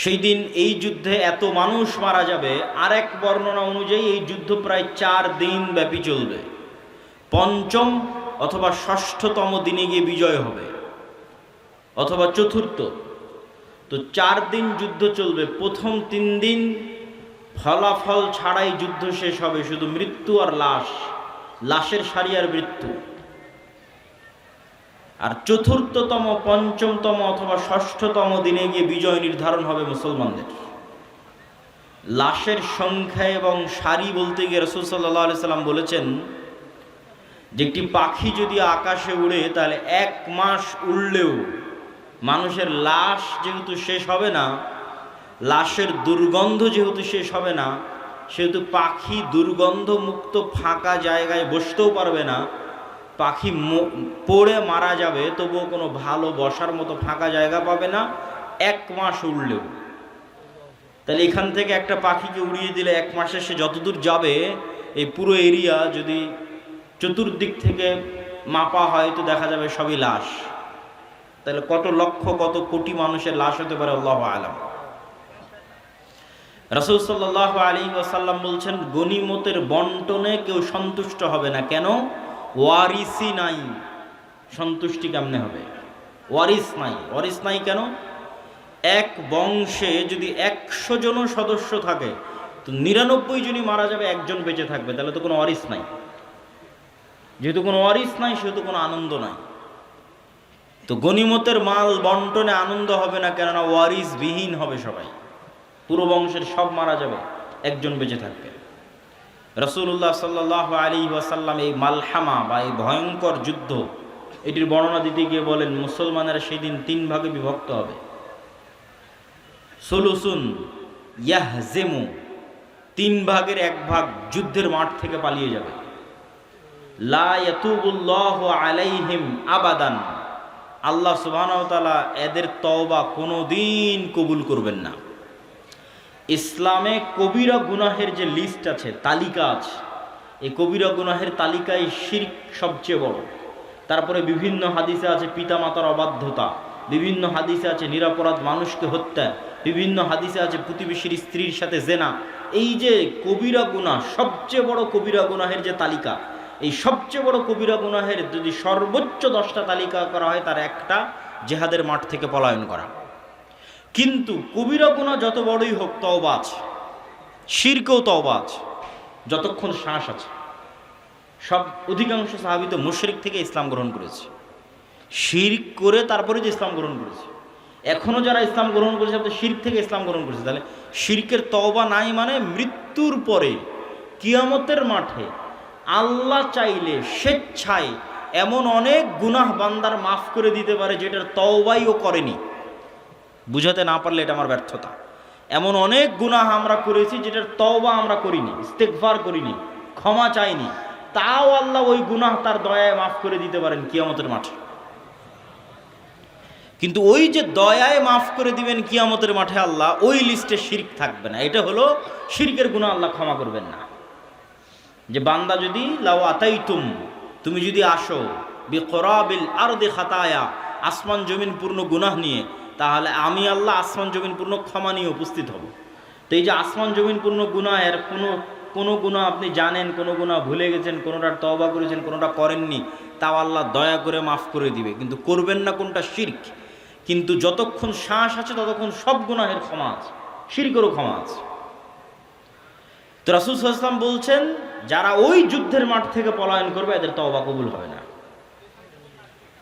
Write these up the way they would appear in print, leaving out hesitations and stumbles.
সেই দিন এই যুদ্ধে এত মানুষ মারা যাবে। আর এক বর্ণনা অনুযায়ী এই যুদ্ধ প্রায় 4 দিন ব্যাপী চলবে। পঞ্চম অথবা ষষ্ঠতম দিনে গিয়ে বিজয় হবে, অথবা চতুর্থ। তো 4 দিন যুদ্ধ চলবে। প্রথম 3 দিন ফলাফল ছাড়াই যুদ্ধ শেষ হবে, শুধু মৃত্যু আর লাশ, লাশের সারি আর মৃত্যু। আর চতুর্থতম, পঞ্চমতম অথবা ষষ্ঠতম দিনে গিয়ে বিজয় নির্ধারণ হবে মুসলমানদের। লাশের সংখ্যা এবং সারি বলতে গিয়ে রাসূল সাল্লাল্লাহু আলাইহি সাল্লাম বলেছেন যে একটি পাখি যদি আকাশে উড়ে তাহলে 1 মাস উড়লেও মানুষের লাশ যেহেতু শেষ হবে না, লাশের দুর্গন্ধ যেহেতু শেষ হবে না, সেহেতু পাখি দুর্গন্ধ মুক্ত ফাঁকা জায়গায় বসতেও পারবে না। পাখি পড়ে মারা যাবে, তবুও কোনো ভালো বসার মতো ফাঁকা জায়গা পাবে না 1 মাস উড়লেও। তাহলে এখান থেকে একটা পাখিকে উড়িয়ে দিলে 1 মাসে সে যতদূর যাবে, এই পুরো এরিয়া যদি চতুর্দিক থেকে মাপা হয় তো দেখা যাবে সবই লাশ। তাহলে কত লক্ষ কত কোটি মানুষের লাশ হতে পারে আল্লাহু আলাম। রাসূল সাল্লাল্লাহু আলাইহি ওয়াসাল্লাম বলছেন, গনিমতের বন্টনে কেউ সন্তুষ্ট হবে না। কেন? ওয়ারিসই নাই। সন্তুষ্টি কেমনে হবে? ওয়ারিস নাই। ওয়ারিস নাই কেন? এক বংশে যদি 100 জন সদস্য থাকে তো 99 জনই মারা যাবে, একজন বেঁচে থাকবে, তাহলে তো কোনো ওয়ারিস নাই। যেহেতু কোনো ওয়ারিস নাই, সেহেতু কোনো আনন্দ নাই। তো গনিমতের মাল বন্টনে আনন্দ হবে না, কেননা ওয়ারিস বিহীন হবে সবাই। পুরো বংশের সব মারা যাবে, একজন বেঁচে থাকবে। রাসূলুল্লাহ সাল্লাল্লাহু আলাইহি ওয়াসাল্লাম এই মালহামা বা এই ভয়ঙ্কর যুদ্ধ, এটির বর্ণনা দিতে গিয়ে বলেন, মুসলমানেরা সেই দিন 3 ভাগে বিভক্ত হবে। সুলুসুন ইয়াহজিমু, 3 ভাগের 1 ভাগ যুদ্ধের মাঠ থেকে পালিয়ে যাবে। লা ইয়াতুবুল্লাহু আলাইহিম আবাদান, আল্লাহ সুবহানাহু ওয়া তাআলা এদের তওবা কোনোদিন কবুল করবেন না। ইসলামে কবিরা গুনাহের যে লিস্ট আছে, তালিকা আছে, এই কবিরা গুনাহের তালিকায় শিরক সবচেয়ে বড়। তারপরে বিভিন্ন হাদিসে আছে পিতামাতার অবাধ্যতা, বিভিন্ন হাদিসে আছে নিরপরাধ মানুষকে হত্যা, বিভিন্ন হাদিসে আছে প্রতিবেশীর স্ত্রীর সাথে জেনা। এই যে কবিরা গুনাহ, সবচেয়ে বড় কবিরা গুনাহের যে তালিকা, এই সবচেয়ে বড় কবিরা গুনাহের যদি সর্বোচ্চ 10টা তালিকা করা হয়, তার একটা জিহাদের মাঠ থেকে পলায়ন করা। কিন্তু কবিরা গুনাহ যত বড়ই হোক, তওবা আছে, শিরকেও তওবা আছে, যতক্ষণ শ্বাস আছে। সব অধিকাংশ সাহাবী তো মুশরিক থেকে ইসলাম গ্রহণ করেছে, শিরক করে তারপরে যে ইসলাম গ্রহণ করেছে। এখনও যারা ইসলাম গ্রহণ করেছে তারা শিরক থেকে ইসলাম গ্রহণ করেছে। তাহলে শিরকের তওবা নাই মানে মৃত্যুর পরে কিয়ামতের মাঠে আল্লাহ চাইলে স্বেচ্ছায় এমন অনেক গুনাহ বান্দার মাফ করে দিতে পারে যেটার তওবাই ও করেনি। বুঝাতে না পারলে এটা আমার ব্যর্থতা। এমন অনেক গুনাহ আমরা করেছি যেটার তওবা আমরা করিনি, ইস্তেগফার করিনি, ক্ষমা চাইনি, তাও আল্লাহ ওই গুনাহ তার দয়ায় মাফ করে দিতে পারেন কিয়ামতের মাঠে। কিন্তু ওই যে দয়ায় মাফ করে দিবেন কিয়ামতের মাঠে আল্লাহ, ওই লিস্টে শিরক থাকবে না। এটা হলো শিরকের গুনাহ, আল্লাহ ক্ষমা করবেন না। যে বান্দা যদি লাউ আতাইতুম, তুমি যদি আসো বিকরাবিল আরদি খাতায়া, আসমান জমিন পূর্ণ গুনাহ নিয়ে, তাহলে আমি আল্লাহ আসমান জমিন পূর্ণ ক্ষমা নিয়ে উপস্থিত হব। তো এই যে আসমান জমিন পূর্ণ গুনাহের কোনো গুনাহ আপনি জানেন, কোনো গুনাহ ভুলে গেছেন, কোনোটার তওবা করেছেন, কোনোটা করেননি, তাও আল্লাহ দয়া করে মাফ করে দিবে। কিন্তু করবেন না কোনটা? শিরক। কিন্তু যতক্ষণ শ্বাস আছে ততক্ষণ সব গুনাহের ক্ষমা আছে, শিরকেরও ক্ষমা আছে। তো রাসূল সাল্লাল্লাহু আলাইহি ওয়াসাল্লাম বলছেন, যারা ওই যুদ্ধের মাঠ থেকে পলায়ন করবে এদের তওবা কবুল হবে না।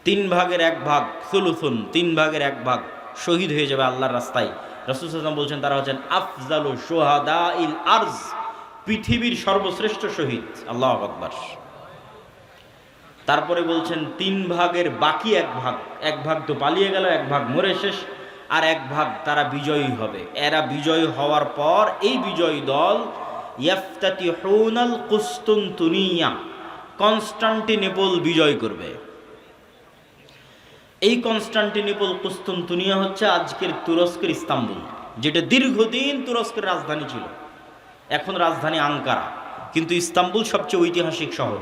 3 ভাগের 1 ভাগ, সুলুসুন, 3 ভাগের 1 ভাগ শহীদ হয়ে যাবে আল্লাহর রাস্তায়। রাসূল সাল্লাল্লাহু আলাইহি ওয়াসাল্লাম বলছেন তারা হচ্ছেন আফজালু শুহাদাইল আরজ, পৃথিবীর সর্বশ্রেষ্ঠ শহীদ। আল্লাহু আকবার। তারপরে বলছেন 3 ভাগের বাকি 1 ভাগ, 1 ভাগ তো পালিয়ে গেল, 1 ভাগ মরে শেষ, আর 1 ভাগ তারা বিজয়ী হবে। এরা বিজয়ী হওয়ার পর এই বিজয়ী দল ইয়াফতাতিহুনাল কুসতুনতুনিয়া, কনস্টান্টিনোপল বিজয় করবে। এই কনস্টান্টিনোপল, কুসতুনতুনিয়া হচ্ছে আজকের তুরস্কের ইস্তাম্বুল, যেটা দীর্ঘদিন তুরস্কের রাজধানী ছিল। এখন রাজধানী আঙ্কারা, কিন্তু ইস্তাম্বুল সবচেয়ে ঐতিহাসিক শহর।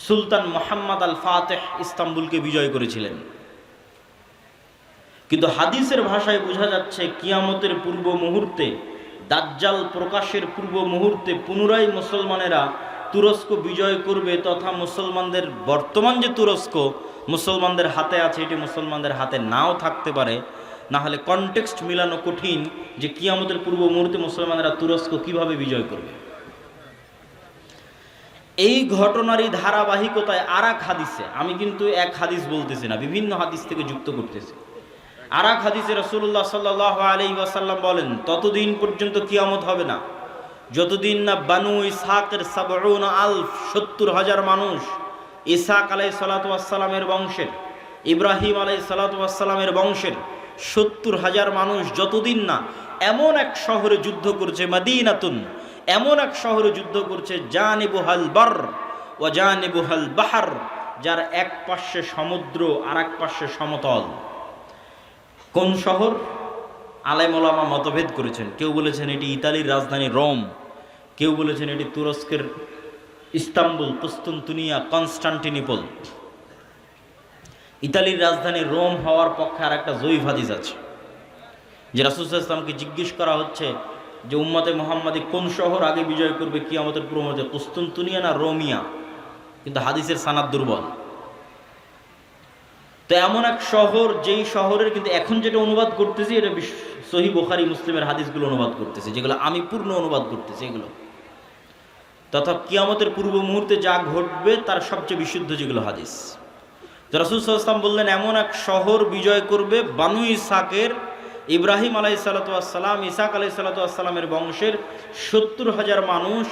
সুলতান মুহাম্মদ আল ফাতেহ ইস্তাম্বুলকে বিজয় করেছিলেন। কিন্তু হাদিসের ভাষায় বোঝা যাচ্ছে কিয়ামতের পূর্ব মুহূর্তে, দাজ্জাল প্রকাশের পূর্ব মুহূর্তে পুনরায় মুসলমানেরা তুরস্ক বিজয় করবে, তথা মুসলমানদের বর্তমান যে তুরস্ক মুসলমানদের হাতে আছে এটি মুসলমানদের হাতে নাও থাকতে পারে। না হলে কনটেক্সট মিলানো কঠিন যে কিয়ামতের পূর্ব মুহূর্তে মুসলমানেরা তুরস্ক কিভাবে বিজয় করবে। এই ঘটনারই ধারাবাহিকতায় আর এক হাদিসে, আমি কিন্তু এক হাদিস বলতেছি না, বিভিন্ন হাদিস থেকে যুক্ত করতেছি। আর এক হাদিসে রাসূলুল্লাহ সাল্লাল্লাহু আলাইহি ওয়াসাল্লাম বলেন, ততদিন পর্যন্ত কিয়ামত হবে না যতদিন না বানু ইসহাকের 70,000 মানুষ, ইসহাক আলাইহিস সালাতু ওয়াস সালামের বংশের, ইব্রাহিম আলাইহিস সালাতু ওয়াস সালামের বংশের 70,000 মানুষ যতদিন না এমন এক শহরে যুদ্ধ করছে, মদিনাতুন, এমন এক শহরে যুদ্ধ করছে, জানিবুহাল বার ওয়া জানিবুহাল বাহর, যার এক পাশে সমুদ্র আর এক পাশে সমতল। কোন শহর? আলেম ওলামা মতভেদ করেছেন। কেউ বলেছেন এটি ইতালির রাজধানী রোম, কেউ বলেছেন এটি তুরস্কের ইস্তাম্বুল, কুস্তুনতুনিয়া, কনস্টান্টিনোপল। ইতালির রাজধানী রোম হওয়ার পক্ষে আর একটা জয়ীফ হাদিস আছে, যে রাসূল সাল্লাল্লাহু আলাইহি ওয়াসাল্লামকে জিজ্ঞেস করা হচ্ছে যে উম্মতে মুহাম্মাদি কোন শহর আগে বিজয় করবে কিয়ামতের পূর্ব মুহূর্তে, কুস্তুনতুনিয়া না রোমিয়া? কিন্তু হাদিসের সানাদ দুর্বল। তো এমন এক শহর, যেই শহরের কিন্তু এখন যেটা অনুবাদ করতেছি এটা সহিহ বুখারী মুসলিমের হাদিসগুলো অনুবাদ করতেছি, যেগুলো আমি পূর্ণ অনুবাদ করতেছি এগুলো, তথা কিয়ামতের পূর্ব মুহূর্তে যা ঘটবে তার সবচেয়ে বিশুদ্ধ যেগুলো হাদিস। তো রাসূল সাল্লাল্লাহু আলাইহি ওয়াসাল্লাম বললেন এমন এক শহর বিজয় করবে বানু ইসহাকের, ইব্রাহিম আলাইহিস সালাতু ওয়াস সালাম, ইসহাক আলাইহিস সালাতু ওয়াস সালামের বংশের 70,000 মানুষ,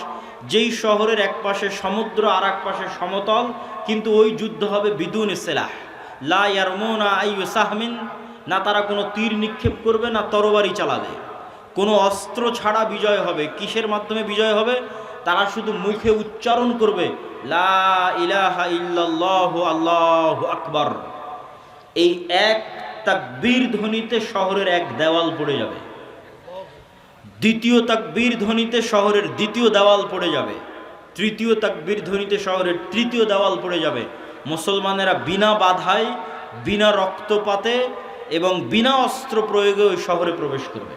যেই শহরের এক পাশে সমুদ্র আর এক পাশে সমতল, কিন্তু ওই যুদ্ধ হবে বিদুন সিলাহ, লা ইয়ারমুনা আইয়ু সাহমিন, না তারা কোনো তীর নিক্ষেপ করবে না তরবারি চালাবে, কোনো অস্ত্র ছাড়া বিজয় হবে। কিসের মাধ্যমে বিজয় হবে? তারা শুধু মুখে উচ্চারণ করবে লা ইলাহা ইল্লাল্লাহু আল্লাহু আকবার। এই এক তাকবীর ধ্বনিতে শহরের এক দেওয়াল পড়ে যাবে, দ্বিতীয় তাকবীর ধ্বনিতে শহরের দ্বিতীয় দেওয়াল পড়ে যাবে, তৃতীয় তাকবীর ধ্বনিতে শহরের তৃতীয় দেওয়াল পড়ে যাবে। মুসলমানেরা বিনা বাধায়, বিনা রক্তপাতে এবং বিনা অস্ত্র প্রয়োগে ওই শহরে প্রবেশ করবে।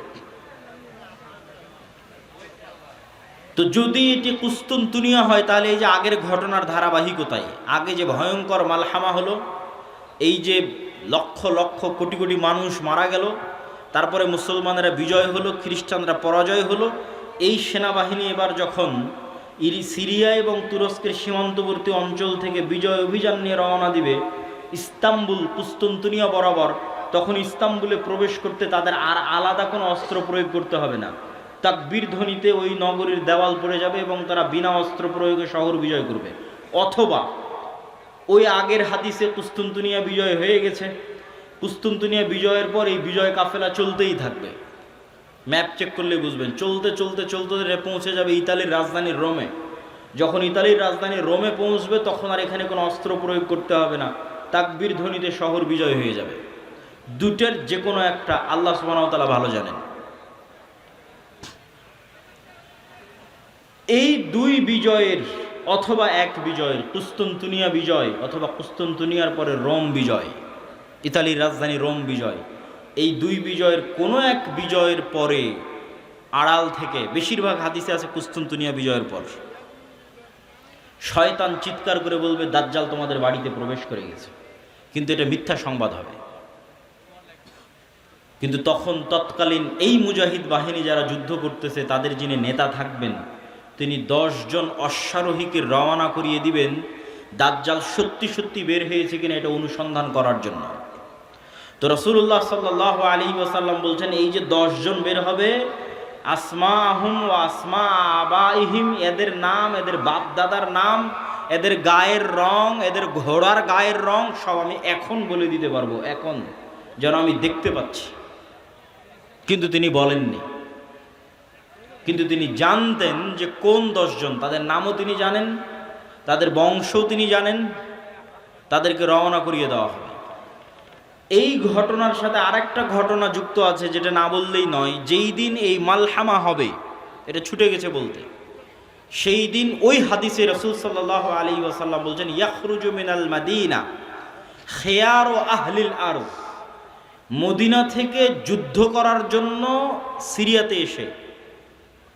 তো যদি এটি কুস্তুনতুনিয়া হয় তাহলে এই যে আগের ঘটনার ধারাবাহিকতায়, আগে যে ভয়ঙ্কর মালহামা হলো, এই যে লক্ষ লক্ষ কোটি কোটি মানুষ মারা গেল, তারপরে মুসলমানেরা বিজয় হলো, খ্রিস্টানরা পরাজয় হলো, এই সেনাবাহিনী এবার যখন সিরিয়া এবং তুরস্কের সীমান্তবর্তী অঞ্চল থেকে বিজয় অভিযান নিয়ে রওনা দিবে ইস্তাম্বুল কুস্তুনতুনিয়া বরাবর, তখন ইস্তাম্বুলে প্রবেশ করতে তাদের আর আলাদা কোনো অস্ত্র প্রয়োগ করতে হবে না। তাকবীর ধ্বনিতে ওই নগরীর দেওয়াল পড়ে যাবে এবং তারা বিনা অস্ত্র প্রয়োগে শহর বিজয় করবে। অথবা ওই আগের হাদিসে কুস্তুনতুনিয়া বিজয় হয়ে গেছে, কুস্তুনতুনিয়া বিজয়ের পর এই বিজয় কাফেলা চলতেই থাকবে। ম্যাপ চেক করলে বুঝবেন, চলতে চলতে চলতে পৌঁছে যাবে ইতালির রাজধানী রোমে। যখন ইতালির রাজধানী রোমে পৌঁছবে তখন আর এখানে কোনো অস্ত্র প্রয়োগ করতে হবে না, তাকবীর ধ্বনিতে শহর বিজয় হয়ে যাবে। দুটের যে কোনো একটা আল্লাহ সুবহানাহু ওয়া তাআলা ভালো জানেন। এই দুই বিজয়ের অথবা এক বিজয়ের, কুস্তুনতুনিয়া বিজয় অথবা কুস্তুনতুনিয়ার পরে রোম বিজয়, ইতালির রাজধানী রোম বিজয়, এই দুই বিজয়ের কোনো এক বিজয়ের পরে আড়াল থেকে, বেশিরভাগ হাদিসে আছে কুস্তুনতুনিয়া বিজয়ের পর, শয়তান চিৎকার করে বলবে দাজ্জাল তোমাদের বাড়িতে প্রবেশ করে গেছে। কিন্তু এটা মিথ্যা সংবাদ হবে। কিন্তু তখন তৎকালীন এই মুজাহিদ বাহিনী যারা যুদ্ধ করতেছে তাদের যিনি নেতা থাকবেন তিনি 10 জন অশ্বারোহীকে রওনা করিয়ে দিবেন দাজ্জাল সত্যি সত্যি বের হয়েছে কিনা এটা অনুসন্ধান করার জন্য। তো রাসূলুল্লাহ সাল্লাল্লাহু আলাইহি ওয়াসাল্লাম বলছেন এই যে 10 জন বের হবে, আসমাহুম ওয়া আসমা আবাইহিম, এদের নাম, এদের বাপ দাদার নাম, এদের গায়ের রং, এদের ঘোড়ার গায়ের রং সব আমি এখন বলে দিতে পারবো, এখন যেন আমি দেখতে পাচ্ছি। কিন্তু তিনি বলেননি, কিন্তু তিনি জানতেন যে কোন 10 জন, তাদের নামও তিনি জানেন, তাদের বংশও তিনি জানেন, তাদেরকে রওনা করিয়ে দেওয়া হবে। এই ঘটনার সাথে আরেকটা ঘটনা যুক্ত আছে যেটা না বললেই নয়। যেই দিন এই মালহামা হবে, এটা ছুটে গেছে বলতে, সেই দিন ওই হাদিসে রাসূল সাল্লাল্লাহু আলাইহি ওয়াসাল্লাম বলছেন ইয়াখরুজু মিনাল মাদিনা খিয়ারু আহলিল আরদ, মদিনা থেকে যুদ্ধ করার জন্য সিরিয়াতে এসে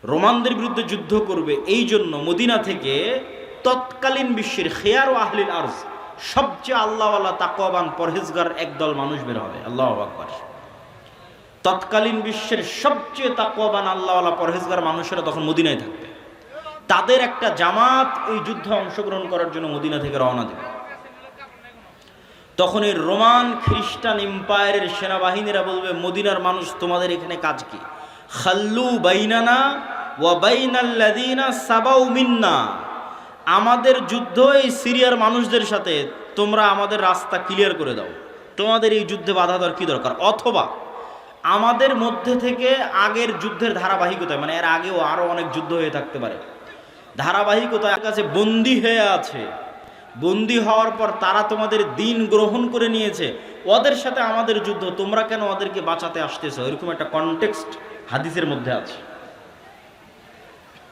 রোমানদের বিরুদ্ধে যুদ্ধ করবে, এই জন্য মদিনা থেকে তৎকালীন বিশ্বের খেয়ার ও আহলিল আরজ সবচেয়ে আল্লাহওয়ালা তাকওয়াবান পরহেজগার একদল মানুষ বের হবে। আল্লাহু আকবার। তৎকালীন বিশ্বের সবচেয়ে তাকওয়াবান আল্লাহওয়ালা পরহেজগার মানুষেরা তখন মদিনায় থাকবে। তাদের একটা জামাত এই যুদ্ধে অংশগ্রহণ করার জন্য মদিনা থেকে রওনা দেবে। তখন এই রোমান খ্রিস্টান এম্পায়ারের সেনাবাহিনীরা বলবে, মদিনার মানুষ তোমাদের এখানে কাজ কি? খাল্লু বাইনানা ওয়া বাইনাল্লাযিনা সাবাউ মিন্না, আমাদের যুদ্ধ এই সিরিয়ার মানুষদের সাথে, তোমরা আমাদের রাস্তা ক্লিয়ার করে দাও, তোমাদের এই যুদ্ধে বাধা দেওয়ার কি দরকার? অথবা আমাদের মধ্যে থেকে আগের যুদ্ধের ধারাবাহিকতায়, মানে এর আগেও আরো অনেক যুদ্ধ হয়ে থাকতে পারে, ধারাবাহিকতার কাছে বন্দী হয়ে আছে, বন্দী হওয়ার পর তারা তোমাদের দিন গ্রহণ করে নিয়েছে, ওদের সাথে আমাদের যুদ্ধ, তোমরা কেন ওদেরকে বাঁচাতে আসতেছো? এরকম একটা কনটেক্সট হাদিসের মধ্যে আছে।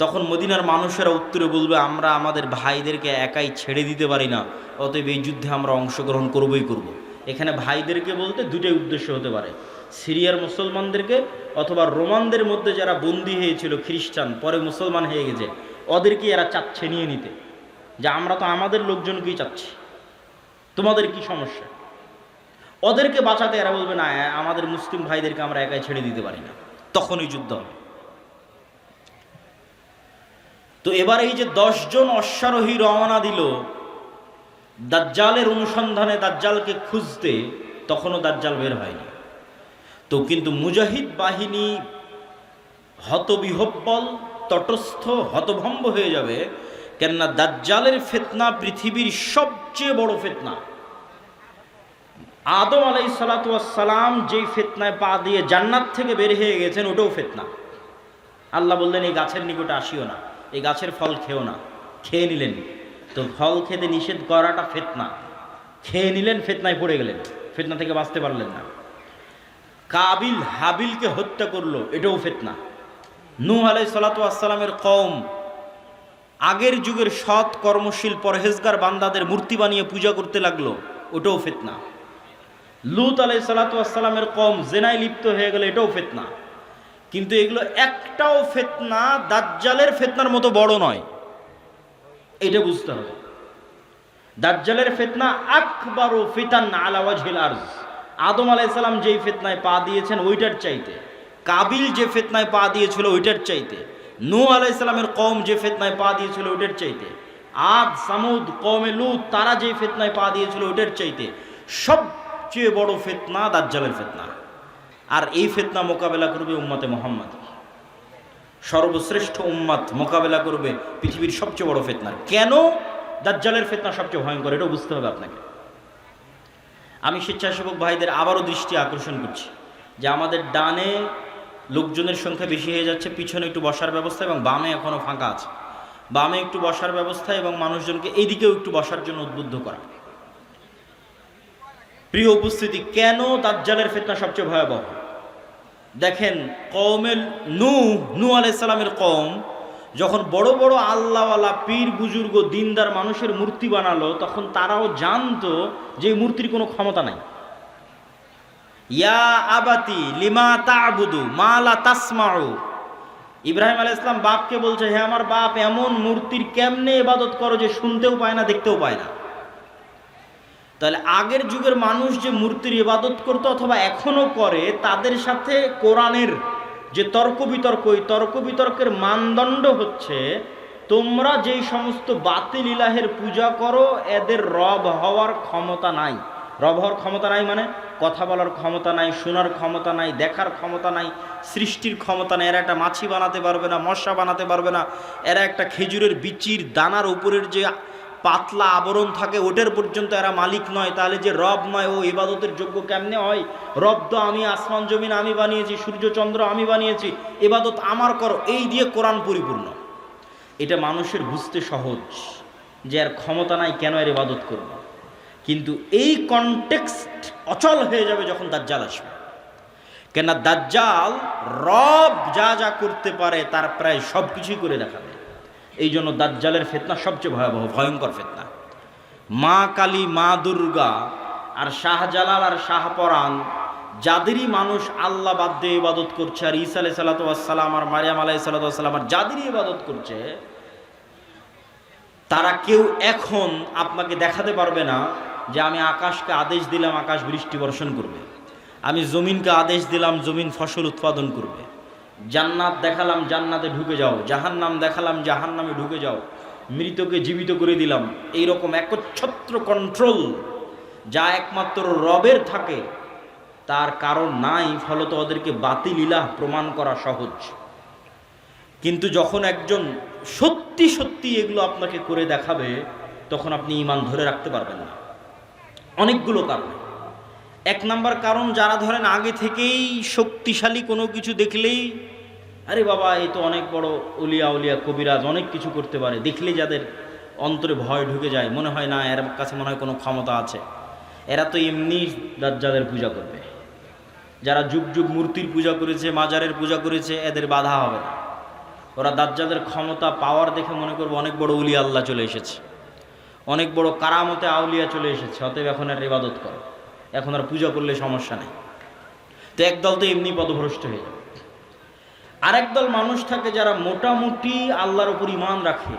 তখন মদিনার মানুষেরা উত্তরে বলবে, আমরা আমাদের ভাইদেরকে একাই ছেড়ে দিতে পারি না, অতএব এই যুদ্ধে আমরা অংশগ্রহণ করবই করব। এখানে ভাইদেরকে বলতে দুটোই উদ্দেশ্য হতে পারে, সিরিয়ার মুসলমানদেরকে অথবা রোমানদের মধ্যে যারা বন্দী হয়েছিল খ্রিস্টান, পরে মুসলমান হয়ে গেছে, ওদেরকে এরা চাচ্ছে নিয়ে নিতে, যে আমরা তো আমাদের লোকজনকেই চাচ্ছি, তোমাদের কি সমস্যা? ওদেরকে বাঁচাতে এরা বলবে, না আমাদের মুসলিম ভাইদেরকে আমরা একাই ছেড়ে দিতে পারি না। তখনই যুদ্ধ হবে। তো এবার এই যে 10 জন অশ্বারোহী রওনা দিল দাজ্জালের অনুসন্ধানে, দাজ্জালকে খুঁজতে, তখনও দাজ্জাল বের হয়নি। তো কিন্তু মুজাহিদ বাহিনী হতবিহব্বল, তটস্থ, হতভম্ব হয়ে যাবে। কেননা দাজ্জালের ফিতনা পৃথিবীর সবচেয়ে বড় ফিতনা। আদম আলাইহিসসালাতু ওয়াসসালাম যেই ফিতনায় পা দিয়ে জান্নাত থেকে বের হয়ে গেছেন, ওটাও ফিতনা। আল্লাহ বললেন, এই গাছের নিকটে আসিও না, এই গাছের ফল খেও না। খেয়ে নিলেন, তো ফল খেতে নিষেধ করাটা ফিতনা। খেয়ে নিলেন, ফিতনায় পড়ে গেলেন, ফিতনা থেকে বাঁচতে পারলেন না। কাবিল হাবিলকে হত্যা করলো, এটাও ফিতনা। নূহ আলাইহিসসালাতু ওয়াসসালামের কওম আগের যুগের সৎ কর্মশীল পরহেজগার বান্দাদের মূর্তি বানিয়ে পূজা করতে লাগলো, ওটাও ফিতনা। লূত আলাইহিসসালাতু ওয়াসসালামের কওম জেনায় লিপ্ত হয়ে গেল, এটাও ফিতনা। কিন্তু এগুলো একটাও ফিতনা দাজ্জালের ফিতনার মতো বড় নয়, এটা বুঝতে হবে। দাজ্জালের ফিতনা আকবারু ফিতান আলা ওয়াজহিল আরজ। আদম আলাইহিস সালাম যেই ফিতনায় পা দিয়েছেন ওইটার চাইতে, কাবিল যে ফিতনায় পা দিয়েছিল ওইটার চাইতে, নূহ আলাইহিস সালামের কওম যে ফিতনায় পা দিয়েছিল ওইটার চাইতে, আদ সামুদ কওমে লূত তারা যে ফিতনায় পা দিয়েছিল ওইটার চাইতে সবচেয়ে বড় ফিতনা দাজ্জালের ফিতনা। আর এই ফিতনা মোকাবেলা করবে উম্মতে মুহাম্মদ, সর্বশ্রেষ্ঠ উম্মত মোকাবেলা করবে পৃথিবীর সবচেয়ে বড় ফিতনার। কেন দাজ্জালের ফিতনা সবচেয়ে ভয়ঙ্কর, এটাও বুঝতে হবে আপনাকে। আমি স্বেচ্ছাসেবক ভাইদের আবারও দৃষ্টি আকর্ষণ করছি যে আমাদের ডানে লোকজনের সংখ্যা বেশি হয়ে যাচ্ছে, পিছনে একটু বসার ব্যবস্থা এবং বামে এখনো ফাঁকা আছে, বামে একটু বসার ব্যবস্থা এবং মানুষজনকে এইদিকেও একটু বসার জন্য উদ্বুদ্ধ করা। প্রিয় উপস্থিতি, কেন দাজ্জালের ফিতনা সবচেয়ে ভয়াবহ? দেখেন, কওমে নূহ আলাইহিস সালামের কওম যখন বড় বড় আল্লাহওয়ালা পীর বুজুর্গ দিনদার মানুষের মূর্তি বানালো, তখন তারাও জানতো যে মূর্তির কোনো ক্ষমতা নাই। ইয়া আবাতি লিমা তা'বুদু মা লা তাসমাউ, ইব্রাহিম আলাইহিস সালাম বাপকে বলছে, হে আমার বাপ, এমন মূর্তির কেমনে ইবাদত করো যে শুনতেও পায় না, দেখতেও পায় না। তাহলে আগের যুগের মানুষ যে মূর্তির ইবাদত করতো অথবা এখনো করে, তাদের সাথে কোরআনের যে তর্ক বিতর্ক, ওই তর্ক বিতর্কের মানদণ্ড হচ্ছে, তোমরা যেই সমস্ত বাতিল ইলাহের পূজা করো এদের রব হওয়ার ক্ষমতা নাই। রব হওয়ার ক্ষমতা নাই মানে কথা বলার ক্ষমতা নাই, শোনার ক্ষমতা নাই, দেখার ক্ষমতা নাই, সৃষ্টির ক্ষমতা নাই। এরা একটা মাছি বানাতে পারবে না, মশা বানাতে পারবে না, এরা একটা খেজুরের বিচির দানার উপরের যে পাতলা আবরণ থাকে ওটার পর্যন্ত এরা মালিক নয়। তাহলে যে রব নয়, ও ইবাদতের যোগ্য কেমনে হয়? রব তো আমি, আসমান জমিন আমি বানিয়েছি, সূর্য চন্দ্র আমি বানিয়েছি, ইবাদত আমার করো, এই দিয়ে কোরআন পরিপূর্ণ। এটা মানুষের বুঝতে সহজ যে এর ক্ষমতা নাই, কেন এর ইবাদত করব। কিন্তু এই কনটেক্সট অচল হয়ে যাবে যখন দাজ্জাল আসবে। কেন দাজ্জাল রব যা যা করতে পারে তার প্রায় সব কিছুই করে দেখাবে। এই জন্য দাজ্জালের ফিতনা সবচেয়ে ভয়াবহ, ভয়ঙ্কর ফিতনা। মা কালী, মা দুর্গা আর শাহজালাল আর শাহপরাণ যাদেরই মানুষ আল্লাহ বাদ দিয়ে ইবাদত করছে, আর ঈসা আলাইহিস সালাতু ওয়াস সালাম আর মারিয়াম আলাইহিস সালাতু ওয়াস সালাম আর যাদেরই ইবাদত করছে, তারা কেউ এখন আপনাকে দেখাতে পারবে না যে আমি আকাশকে আদেশ দিলাম আকাশ বৃষ্টি বর্ষণ করবে, আমি জমিনকে আদেশ দিলাম জমিন ফসল উৎপাদন করবে, জান্নাত দেখালাম জান্নাতে ঢুকে যাও, জাহান্নাম দেখালাম জাহান্নামে ঢুকে যাও, মৃতকে জীবিত করে দিলাম। এইরকম একচ্ছত্র কন্ট্রোল যা একমাত্র রবের থাকে তার কারণ নাই, ফলত ওদেরকে বাতিল ইলাহ প্রমাণ করা সহজ। কিন্তু যখন একজন সত্যি সত্যি এগুলো আপনাকে করে দেখাবে, তখন আপনি ঈমান ধরে রাখতে পারবেন না। অনেকগুলো কারণ। এক নাম্বার কারণ, যারা ধরেন আগে থেকেই শক্তিশালী কোনো কিছু দেখলেই আরে বাবা এই তো অনেক বড় উলিয়া উলিয়া কবিরাজ, অনেক কিছু করতে পারে, দেখলেই যাদের অন্তরে ভয় ঢুকে যায়, মনে হয় না এর কাছে মনে হয় কোনো ক্ষমতা আছে, এরা তো এমনি দাজ্জালের পূজা করবে। যারা যুগ যুগ মূর্তির পূজা করেছে, মাজারের পূজা করেছে, এদের বাধা হবে না। ওরা দাজ্জালের ক্ষমতা পাওয়ার দেখে মনে করবে অনেক বড় উলিয়া আল্লাহ চলে এসেছে, অনেক বড় কারামতে আউলিয়া চলে এসেছে, অতএব এখন আর ইবাদত করো, এখন আর পূজা করলে সমস্যা নেই। তো একদল তো এমনি পদভ্রষ্ট হয়ে যাবে। আরেক দল মানুষ থাকে যারা মোটামুটি আল্লাহর উপর ঈমান রাখে,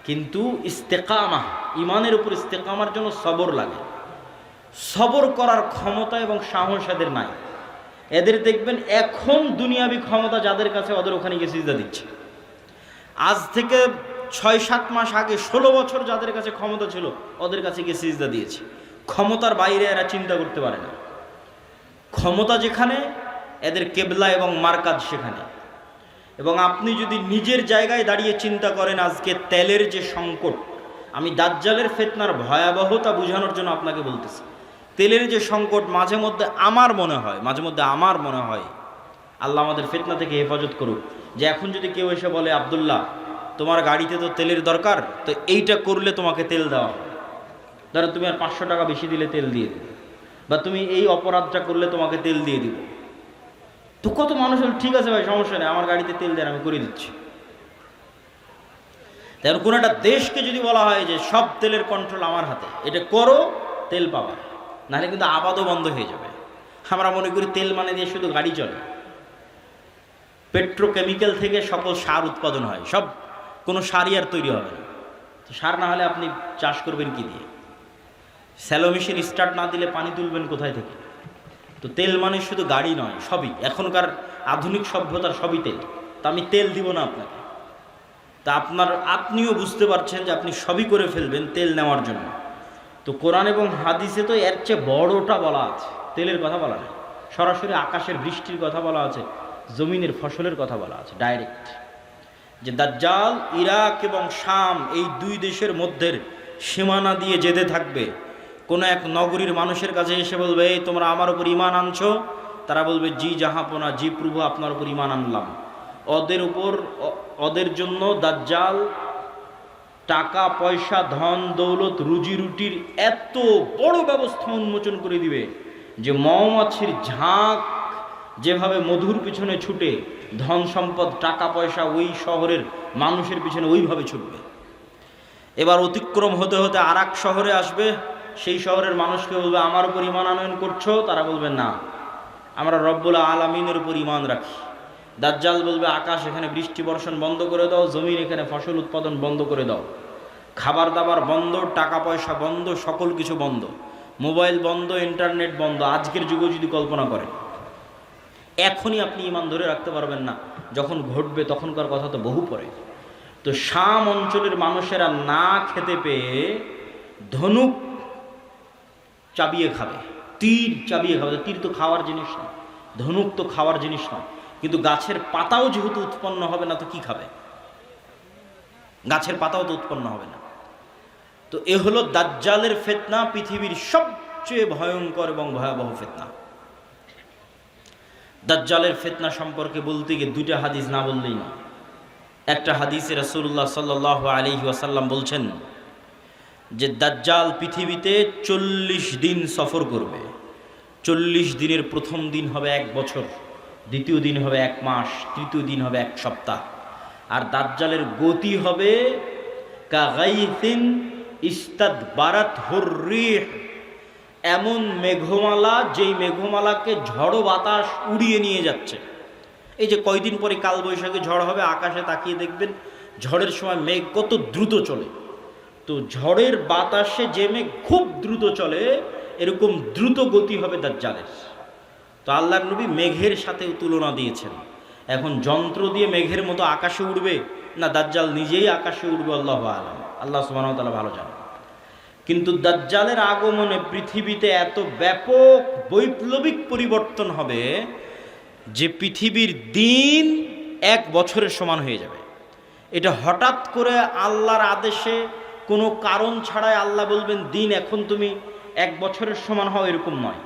কিন্তু ইস্তেকামা, ঈমানের উপর ইস্তেকামার জন্য সবর লাগে। সবর করার ক্ষমতা এবং সাহস এদের নাই। এদের দেখবেন এখন দুনিয়াবি ক্ষমতা যাদের কাছে, ওদের ওখানে গিয়ে সিজদা দিচ্ছে। আজ থেকে 6-7 মাস আগে 16 বছর যাদের কাছে ক্ষমতা ছিল, ওদের কাছে গিয়ে সিজদা দিয়েছে। ক্ষমতার বাইরে এরা চিন্তা করতে পারে না। ক্ষমতা যেখানে, এদের কেবলা এবং মারকাজ সেখানে। এবং আপনি যদি নিজের জায়গায় দাঁড়িয়ে চিন্তা করেন, আজকে তেলের যে সংকট, আমি দাজ্জালের ফিতনার ভয়াবহতা বোঝানোর জন্য আপনাকে বলতেছি। তেলের যে সংকট, মাঝে মধ্যে আমার মনে হয় আল্লাহ আমাদের ফিতনা থেকে হেফাজত করুক, যে এখন যদি কেউ এসে বলে আব্দুল্লাহ তোমার গাড়িতে তো তেলের দরকার, তো এইটা করলে তোমাকে তেল দেওয়া হবে, ধরো তুমি আর 500 টাকা বেশি দিলে তেল দিয়ে দেবে, বা তুমি এই অপরাধটা করলে তোমাকে তেল দিয়ে দিব। তো কত মানুষ হল ঠিক আছে ভাই সমস্যা নেই, আমার গাড়িতে তেল দেন আমি করে দিচ্ছি। তাই কোনো একটা দেশকে যদি বলা হয় যে সব তেলের কন্ট্রোল আমার হাতে, এটা করো তেল পাবা, নাহলে কিন্তু আবাদও বন্ধ হয়ে যাবে। আমরা মনে করি তেল মানে দিয়ে শুধু গাড়ি চলে। পেট্রোকেমিক্যাল থেকে সকল সার উৎপাদন হয়, সব কোনো সারই আর তৈরি হবে না। তো সার না হলে আপনি চাষ করবেন কি দিয়ে? স্যালো মেশিন স্টার্ট না দিলে পানি তুলবেন কোথায় থেকে? তো তেল মানে শুধু গাড়ি নয়, সবই এখনকার আধুনিক সভ্যতার সবই তেল। তা আমি তেল দিব না আপনাকে, তা আপনিও বুঝতে পারছেন যে আপনি সবই করে ফেলবেন তেল নেওয়ার জন্য। তো কোরআন এবং হাদিসে তো এর চেয়ে বড়টা বলা আছে, তেলের কথা বলা নেই। সরাসরি আকাশের বৃষ্টির কথা বলা আছে, জমিনের ফসলের কথা বলা আছে ডাইরেক্ট, যে দাজ্জাল ইরাক এবং শাম এই দুই দেশের মধ্যে সীমানা দিয়ে যেতে থাকবে। কোনো এক নগরীর মানুষের কাছে এসে বলবে এই তোমরা আমার উপর ঈমান আনছো, তারা বলবে জি জাহাপনা, জি প্রভু আপনার উপর ঈমান আনলাম। ওদের জন্য দাজ্জাল টাকা পয়সা ধন দৌলত রুজি রুটির এত বড় ব্যবস্থা উন্মোচন করে দিবে যে মৌমাছির ঝাঁক যেভাবে মধুর পিছনে ছুটে, ধন সম্পদ টাকা পয়সা ওই শহরের মানুষের পিছনে ওইভাবে ছুটবে। এবার অতিক্রম হতে হতে আর এক শহরে আসবে, সেই শহরের মানুষকে বলবে আমার উপর ঈমান আনয়ন করছো, তারা বলবে না আমরা রব্বুল আলামিনের উপর ঈমান রাখি। দাজ্জাল বলবে আকাশ এখানে বৃষ্টি বর্ষণ বন্ধ করে দাও, জমির এখানে ফসল উৎপাদন বন্ধ করে দাও, খাবার দাবার বন্ধ, টাকা পয়সা বন্ধ, সকল কিছু বন্ধ, মোবাইল বন্ধ, ইন্টারনেট বন্ধ। আজকের যুগে যদি কল্পনা করেন, এখনই আপনি ঈমান ধরে রাখতে পারবেন না, যখন ঘটবে তখনকার কথা তো বহু পরে। তো শাম অঞ্চলের মানুষেরা না খেতে পেয়ে ধনুক চাবিয়ে খাবে, তীর চাবিয়ে খাবে। তীর তো খাওয়ার জিনিস না, ধনুক তো খাওয়ার জিনিস না, কিন্তু গাছের পাতাও যেহেতু উৎপন্ন হবে না তো কি খাবে? গাছের পাতাও তো উৎপন্ন হবে না। তো এ হলো দাজ্জালের ফিতনা, পৃথিবীর সবচেয়ে ভয়ঙ্কর এবং ভয়াবহ ফিতনা। দাজ্জালের ফিতনা সম্পর্কে বলতে গিয়ে দুইটা হাদিস না বললেই না। একটা হাদিসে রাসূলুল্লাহ সাল্লাল্লাহু আলাইহি ওয়াসাল্লাম বলছেন যে দাজ্জাল পৃথিবীতে 40 দিন সফর করবে। 40 দিনের প্রথম দিন হবে 1 বছর, দ্বিতীয় দিন হবে 1 মাস, তৃতীয় দিন হবে 1 সপ্তাহ। আর দাজ্জালের গতি হবে কাগাইসিন ইস্তাদবারাত হুররিহ, এমন মেঘমালা যেই মেঘমালাকে ঝড়ো বাতাস উড়িয়ে নিয়ে যাচ্ছে। এই যে কয়দিন পরে কালবৈশাখী ঝড় হবে, আকাশে তাকিয়ে দেখবেন ঝড়ের সময় মেঘ কত দ্রুত চলে। তো ঝড়ের বাতাসে যে মেঘ খুব দ্রুত চলে, এরকম দ্রুত গতি হবে দাজ্জালের। তো আল্লাহর নবী মেঘের সাথেও তুলনা দিয়েছেন। এখন যন্ত্র দিয়ে মেঘের মতো আকাশে উঠবে না দাজ্জাল নিজেই আকাশে উঠবে, আল্লাহু আলাম, আল্লাহ সুবহানাহু ওয়া তাআলা ভালো জানেন। কিন্তু দাজ্জালের আগমনে পৃথিবীতে এত ব্যাপক বৈপ্লবিক পরিবর্তন হবে যে পৃথিবীর দিন 1 বছরের সমান হয়ে যাবে। এটা হঠাৎ করে আল্লাহর আদেশে কোনো কারণ ছাড়াই আল্লাহ বলবেন দিন এখন তুমি 1 বছরের সমান হও, এরকম নয়।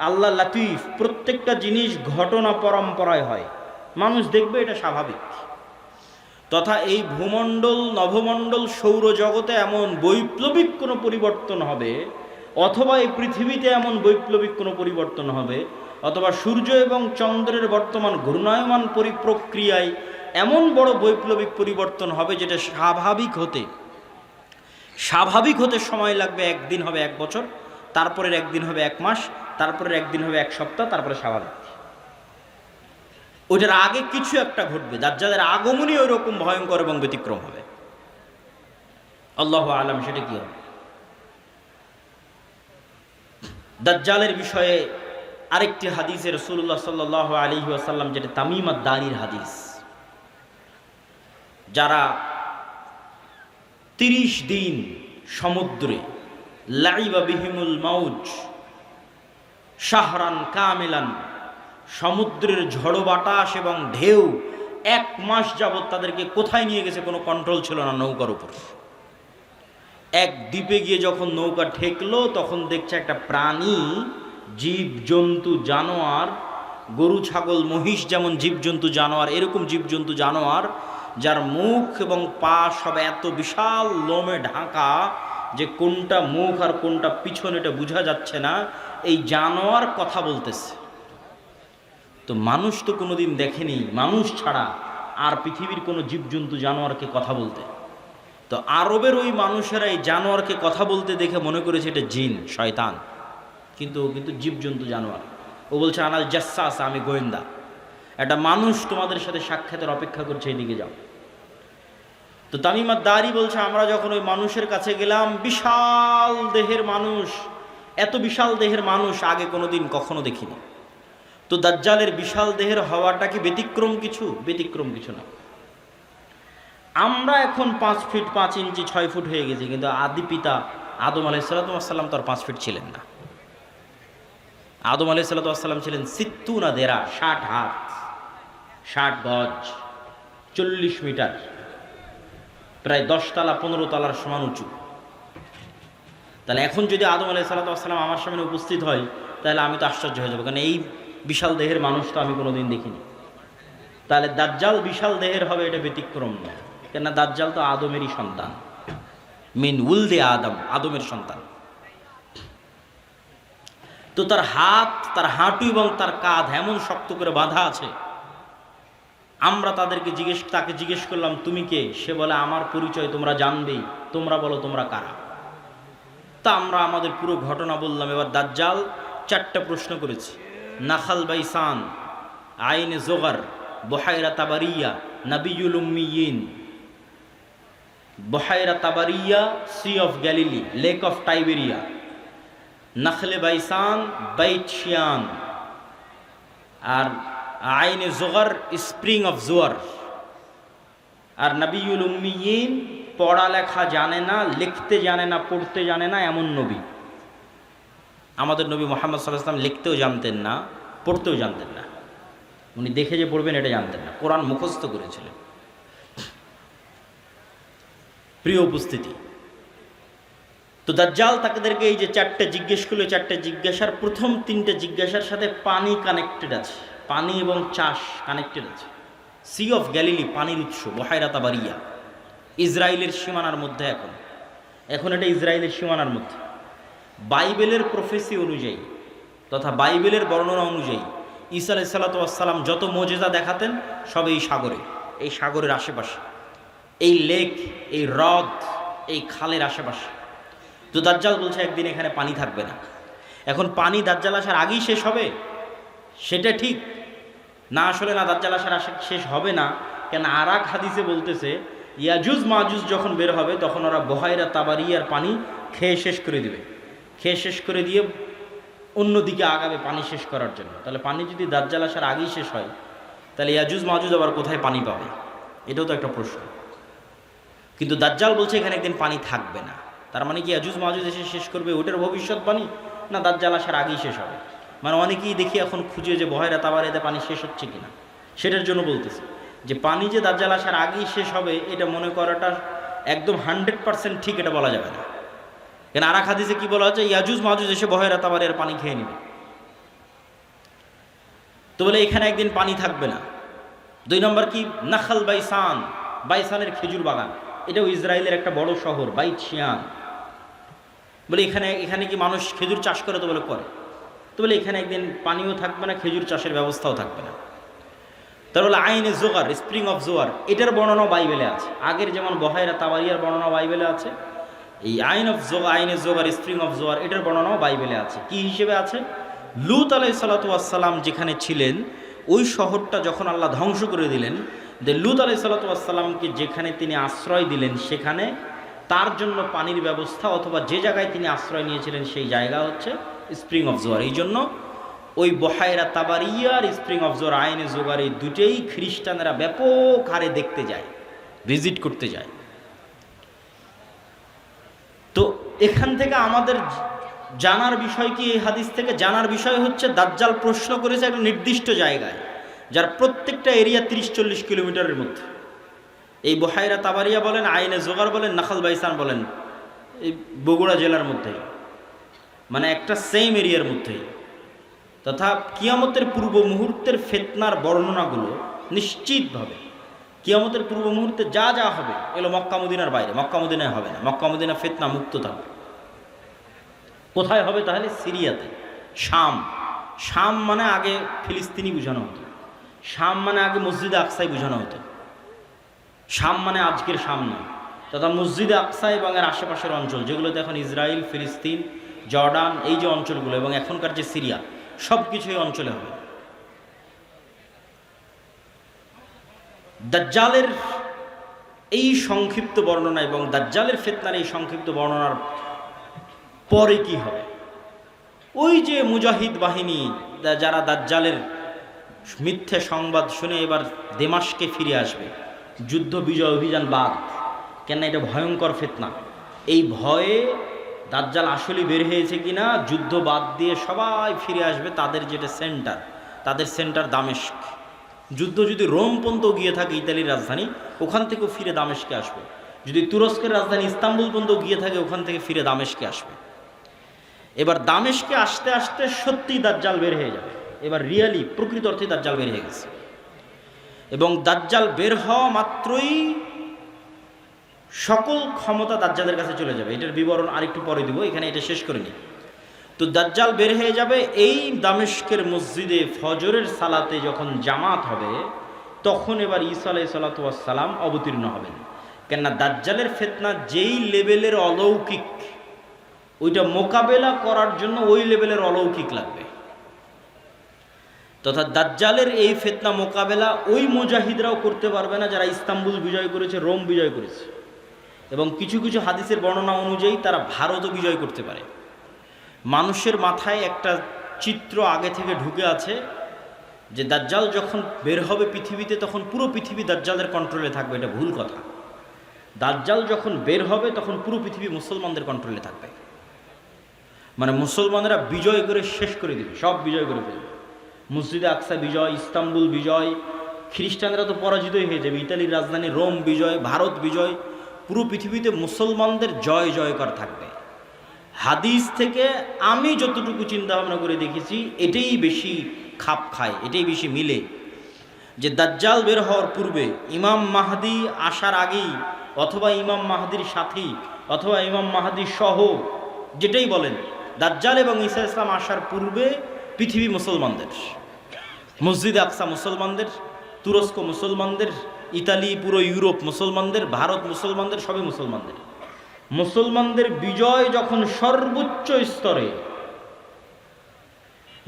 আল্লাহ লাতিফ, প্রত্যেকটা জিনিস ঘটনা পরম্পরায় হয়, মানুষ দেখবে এটা স্বাভাবিক। তথা এই ভূমণ্ডল, নভমণ্ডল, সৌরজগতে এমন বৈপ্লবিক কোনো পরিবর্তন হবে, অথবা এই পৃথিবীতে এমন বৈপ্লবিক কোনো পরিবর্তন হবে, অথবা সূর্য এবং চন্দ্রের বর্তমান ঘূর্ণায়মান প্রক্রিয়ায় এমন বড় বৈপ্লবিক পরিবর্তন হবে যেটা স্বাভাবিক হতে সময় লাগবে। একদিন হবে 1 বছর, তারপরের একদিন হবে 1 মাস, তারপরের একদিন হবে 1 সপ্তাহ, তারপরে স্বাভাবিক। ওইটার আগে কিছু একটা ঘটবে। দাজ্জালের আগমনই ওই রকম ভয়ঙ্কর এবং ব্যতিক্রম হবে। আল্লাহু আলাম সেটা কি হবে। দাজ্জালের বিষয়ে আরেকটি হাদিসে রাসূলুল্লাহ সাল্লাল্লাহু আলাইহি ওয়াসাল্লাম, যেটা তামিম আদ-দারির হাদিস, যারা 30 দিন সমুদ্রে লাইবা বিহিমুল মাউজ শাহরান কামিলান, সমুদ্রের ঝড়ো বাতাস এবং ঢেউ 1 মাস যাবৎ তাদেরকে কোথায় নিয়ে গেছে কোনো কন্ট্রোল ছিল না নৌকার উপর। এক দ্বীপে গিয়ে যখন নৌকা ঠেকলো, তখন দেখছে একটা প্রাণী, জীবজন্তু, জানোয়ার, গরু ছাগল মহিষ যেমন জীবজন্তু জানোয়ার, এরকম জীবজন্তু জানোয়ার যার মুখ এবং পা সব এত বিশাল লোমে ঢাকা যে কোনটা মুখ আর কোনটা পিছন এটা বোঝা যাচ্ছে না, এই জানোয়ার কথা বলতেছে। তো মানুষ তো কোনোদিন দেখেনি, মানুষ ছাড়া আর পৃথিবীর কোনো জীবজন্তু জানোয়ারকে কথা বলতে। তো আরবের ওই মানুষেরা এই জানোয়ারকে কথা বলতে দেখে মনে করেছে এটা জিন, শয়তান, কিন্তু জীবজন্তু জানোয়ার। ও বলছে আনাল জাসসাস, আমি গোয়েন্দা, একটা মানুষ তোমাদের সাথে সাক্ষাতের অপেক্ষা করছে, এদিকে যাও। তো তামিম আদ-দারি বলছে আমরা যখন ওই মানুষের কাছে গেলাম, বিশাল দেহের মানুষ, এত বিশাল দেহের মানুষ আগে কোনোদিন কখনো দেখিনি। তো দাজ্জালের বিশাল দেহের হওয়াটা কি ব্যতিক্রম কিছু? ব্যতিক্রম কিছু না। আমরা এখন 5 ফিট 5 ইঞ্চি 6 ফুট হয়ে গেছি, কিন্তু আদি পিতা আদম আলাইহিস সালাম তো আর 5 ফিট ছিলেন না। আদম আলাইহিস সালাম ছিলেন 60 দেরা, 60 হাত, 60 গজ, 40 মিটার, প্রায় 10 তলা 15 তলার সমান উঁচু। তাহলে এখন যদি আদম আলাইহিস সালাম আমার সামনে উপস্থিত হয়, তাহলে আমি তো আশ্চর্য হয়ে যাবো, কারণ এই বিশাল দেহের মানুষ তো আমি কোনোদিন দেখিনি। তাহলে দাজ্জাল বিশাল দেহের হবে, এটা ব্যতিক্রম নয়, কেননা দাজ্জাল তো আদমেরই সন্তান, মিন উলদে আদম, আদমের সন্তান। তো তার হাত, তার হাঁটু এবং তার কাঁধ এমন শক্ত করে বাঁধা আছে। আমরা তাকে জিজ্ঞেস করলাম তুমি কে? সে বলে আমার পরিচয় তোমরা জানবেই, তোমরা বলো তোমরা কারা। তা আমরা আমাদের পুরো ঘটনা বললাম। এবার দাজ্জাল 4টা প্রশ্ন করেছে। নাখাল বাইসান, আইনে জোগার, বহাইরা তাবারিয়া, নাবিয়ুল উম্মিয়িন। বহাইরা তাবারিয়া, sea of Galilee, lake of Tiberias. নাখলে বাইসান, বাইত শিয়ান। আর আইনে জোগার, স্প্রিং অফ জোয়ার। আর নাবিয়ুল উম্মিয়িন, পড়ালেখা জানে না, লিখতে জানে না, পড়তে জানে না, এমন নবী। আমাদের নবী মুহাম্মদ সাল্লাল্লাহু আলাইহি ওয়াসাল্লাম লিখতেও জানতেন না, পড়তেও জানতেন না। উনি দেখে যে পড়বেন এটা জানতেন না, কোরআন মুখস্থ করেছিলেন। প্রিয় উপস্থিতি, তো দাজ্জাল তাদেরকে এই যে 4টে জিজ্ঞেস করলো, 4টে জিজ্ঞাসার প্রথম 3টে জিজ্ঞাসার সাথে পানি কানেক্টেড আছে, পানি এবং চাষ কানেক্টেড আছে। সি অফ গ্যালিলি, পানির উৎস, বহাইরা তাবারিয়া, ইসরায়েলের সীমানার মধ্যে। এখন এটা ইসরায়েলের সীমানার মধ্যে। বাইবেলের প্রফেসি অনুযায়ী তথা বাইবেলের বর্ণনা অনুযায়ী ঈসা আলাইহিস সালাম যত মুজিজা দেখাতেন সব এই সাগরে, এই সাগরের আশেপাশে, এই লেক, এই হ্রদ, এই খালের আশেপাশে। তো দাজ্জাল বলছে একদিন এখানে পানি থাকবে না। এখন পানি দাজ্জাল আসার আগেই শেষ হবে সেটা ঠিক না, আসলে না, দাজ্জাল আসার শেষ হবে না। কেন আরাক হাদিসে বলতেছে ইয়াজুজ মাজুজ যখন বের হবে তখন ওরা বহাইরা তাবারিয়ার পানি খেয়ে শেষ করে দিবে, খেয়ে শেষ করে দিয়ে অন্যদিকে আগাবে পানি শেষ করার জন্য। তাহলে পানি যদি দাজ্জাল আসার আগেই শেষ হয় তাহলে ইয়াজুজ মাজুজ আবার কোথায় পানি পাবে? এটাও তো একটা প্রশ্ন। কিন্তু দাজ্জাল বলছে এখানে একদিন পানি থাকবে না, তার মানে কি ইয়াজুজ মাজুজ এসে শেষ করবে ওটার ভবিষ্যৎবাণী, না দাজ্জাল আসার আগেই শেষ হবে? মানে অনেকেই দেখি এখন খুঁজে যে বহাইরা তাবারিয়াতে পানি শেষ হচ্ছে কিনা, সেটার জন্য বলতেছে যে পানি যে দাজ্জাল আসার আগেই শেষ হবে এটা মনে করাটা একদম 100% ঠিক এটা বলা যাবে না। কেন আরাক হাদিসে কি বলা হচ্ছে? ইয়াজুজ মাজুজ এসে বহাইরা তাবারিয়ার পানি খেয়ে নেবে। তো বলে এখানে একদিন পানি থাকবে না। 2 নম্বর কি? নাখাল বাইসান, বাইসানের খেজুর বাগান, এটাও ইসরায়েলের একটা বড় শহর, বাইত শিয়ান। বলে এখানে কি মানুষ খেজুর চাষ করে? তো বলে করে। তো বলে এখানে একদিন পানিও থাকবে না, খেজুর চাষের ব্যবস্থাও থাকবে না। তার বলে আইনে জোগার, স্প্রিং অফ জোয়ার, এটার বর্ণনাও বাইবেলে আছে। আগের যেমন বহাইরা তাবারিয়ার বর্ণনা বাইবেলে আছে, এই আইনে জোগার, স্প্রিং অফ জোয়ার, এটার বর্ণনাও বাইবেলে আছে। কি হিসেবে আছে? লূত আলাইহিস সালাতু ওয়াস সালাম যেখানে ছিলেন ওই শহরটা যখন আল্লাহ ধ্বংস করে দিলেন, লূত আলাইহিস সালাতু ওয়াস সালামকে যেখানে তিনি আশ্রয় দিলেন সেখানে তার জন্য পানির ব্যবস্থা, অথবা যে জায়গায় তিনি আশ্রয় নিয়েছিলেন সেই জায়গা হচ্ছে স্প্রিং অফ জোয়ার। এই জন্য ওই বহাইরা তাবারিয়ার স্প্রিং অফ জোয়ার, আইনে জোগার, এই দুটেই খ্রিস্টানরা ব্যাপক হারে দেখতে যায়, ভিজিট করতে যায়। তো এখান থেকে আমাদের জানার বিষয় কি? এই হাদিস থেকে জানার বিষয় হচ্ছে দাজ্জাল প্রশ্ন করেছে একটা নির্দিষ্ট জায়গায়, যার প্রত্যেকটা এরিয়া 30-40 কিলোমিটারের মধ্যে। এই বহাইরা তাবারিয়া বলেন, আইনে জোগার বলেন, নাখাল বাইসান বলেন, এই বগুড়া জেলার মধ্যেই, মানে একটা সেম এরিয়ার মধ্যেই। তথা কিয়ামতের পূর্ব মুহূর্তের ফিতনার বর্ণনাগুলো নিশ্চিতভাবে কিয়ামতের পূর্ব মুহূর্তে যা যা হবে এগুলো মক্কা মদিনার বাইরে, মক্কা মদিনায় হবে না। মক্কা মদিনা ফিতনা মুক্ত থাকবে। কোথায় হবে তাহলে? সিরিয়াতে, শাম। শাম মানে আগে ফিলিস্তিনি বোঝানো হতো, শাম মানে আগে মসজিদে আকসাই বোঝানো হতো। শাম মানে আজকের শাম নয়, তথা মসজিদে আকসা এবং এর আশেপাশের অঞ্চল যেগুলোতে এখন ইসরায়েল, ফিলিস্তিন, জর্ডান, এই যে অঞ্চলগুলো এবং এখনকার যে সিরিয়া, সব কিছু এই অঞ্চলে হবে। দাজ্জালের এই সংক্ষিপ্ত বর্ণনা এবং দাজ্জালের ফিতনার এই সংক্ষিপ্ত বর্ণনার পরে কি হবে? ওই যে মুজাহিদ বাহিনী যারা দাজ্জালের মিথ্যে সংবাদ শুনে এবার দেমাশকে ফিরে আসবে, যুদ্ধ বিজয় অভিযান বাদ, কেন এটা ভয়ঙ্কর ফিতনা। এই ভয়ে দাজ্জাল আসলে বের হয়েছে কিনা, যুদ্ধ বাদ দিয়ে সবাই ফিরে আসবে তাদের যেটা সেন্টার, তাদের সেন্টার দামেস্ক। যুদ্ধ যদি রোম পর্যন্ত গিয়ে থাকে, ইতালির রাজধানী, ওখান থেকেও ফিরে দামেস্কে আসবে। যদি তুরস্কের রাজধানী ইস্তাম্বুল পর্যন্ত গিয়ে থাকে, ওখান থেকে ফিরে দামেস্কে আসবে। এবার দামেস্কে আসতে আসতে সত্যিই দাজ্জাল বের হয়ে যাবে। এবার রিয়ালি প্রকৃত অর্থে দাজ্জাল বের হয়ে গেছে। এবং দাজ্জাল বের হওয়া মাত্রই সকল ক্ষমতা দাজ্জালের কাছে চলে যাবে। এটার বিবরণ আরেকটু পরে দিব, এখানে এটা শেষ করে নিই। তো দাজ্জাল বের হয়ে যাবে। এই দামেস্কের মসজিদে ফজরের সালাতে যখন জামাত হবে, তখন এবার ঈসা আলাইহিস সালাতু ওয়াস সালাম অবতীর্ণ হবেন। কেননা দাজ্জালের ফিতনা যেই লেভেলের অলৌকিক, ওইটা মোকাবেলা করার জন্য ওই লেভেলের অলৌকিক লাগবে। তথা দাজ্জালের এই ফিতনা মোকাবেলা ওই মুজাহিদরাও করতে পারবে না যারা ইস্তাম্বুল বিজয় করেছে, রোম বিজয় করেছে। এবং কিছু কিছু হাদিসের বর্ণনা অনুযায়ী তারা ভারতও বিজয় করতে পারে। মানুষের মাথায় একটা চিত্র আগে থেকে ঢুকে আছে যে দাজ্জাল যখন বের হবে পৃথিবীতে, তখন পুরো পৃথিবী দাজ্জালের কন্ট্রোলে থাকবে। এটা ভুল কথা। দাজ্জাল যখন বের হবে তখন পুরো পৃথিবী মুসলমানদের কন্ট্রোলে থাকবে। মানে মুসলমানরা বিজয় করে শেষ করে দিবে, সব বিজয় করে ফেলবে। মসজিদে আকসা বিজয়, ইস্তাম্বুল বিজয়, খ্রিস্টানরা তো পরাজিতই হয়ে যাবে, ইতালির রাজধানী রোম বিজয়, ভারত বিজয়, পুরো পৃথিবীতে মুসলমানদের জয় জয়কার থাকবে। হাদিস থেকে আমি যতটুকু চিন্তা ভাবনা করে দেখেছি, এটাই বেশি খাপ খায়, এটাই বেশি মিলে, যে দাজ্জাল বের হওয়ার পূর্বে, ইমাম মাহদি আসার আগেই, অথবা ইমাম মাহদির সাথী, অথবা ইমাম মাহদির সহ, যেটাই বলেন, দাজ্জাল এবং ঈসা ইসলাম আসার পূর্বে পৃথিবী মুসলমানদের, মসজিদে আকসা মুসলমানদের, তুরস্ক মুসলমানদের, ইতালি, পুরো ইউরোপ মুসলমানদের, ভারত মুসলমানদের, সবই মুসলমানদের। মুসলমানদের বিজয় যখন সর্বোচ্চ স্তরে,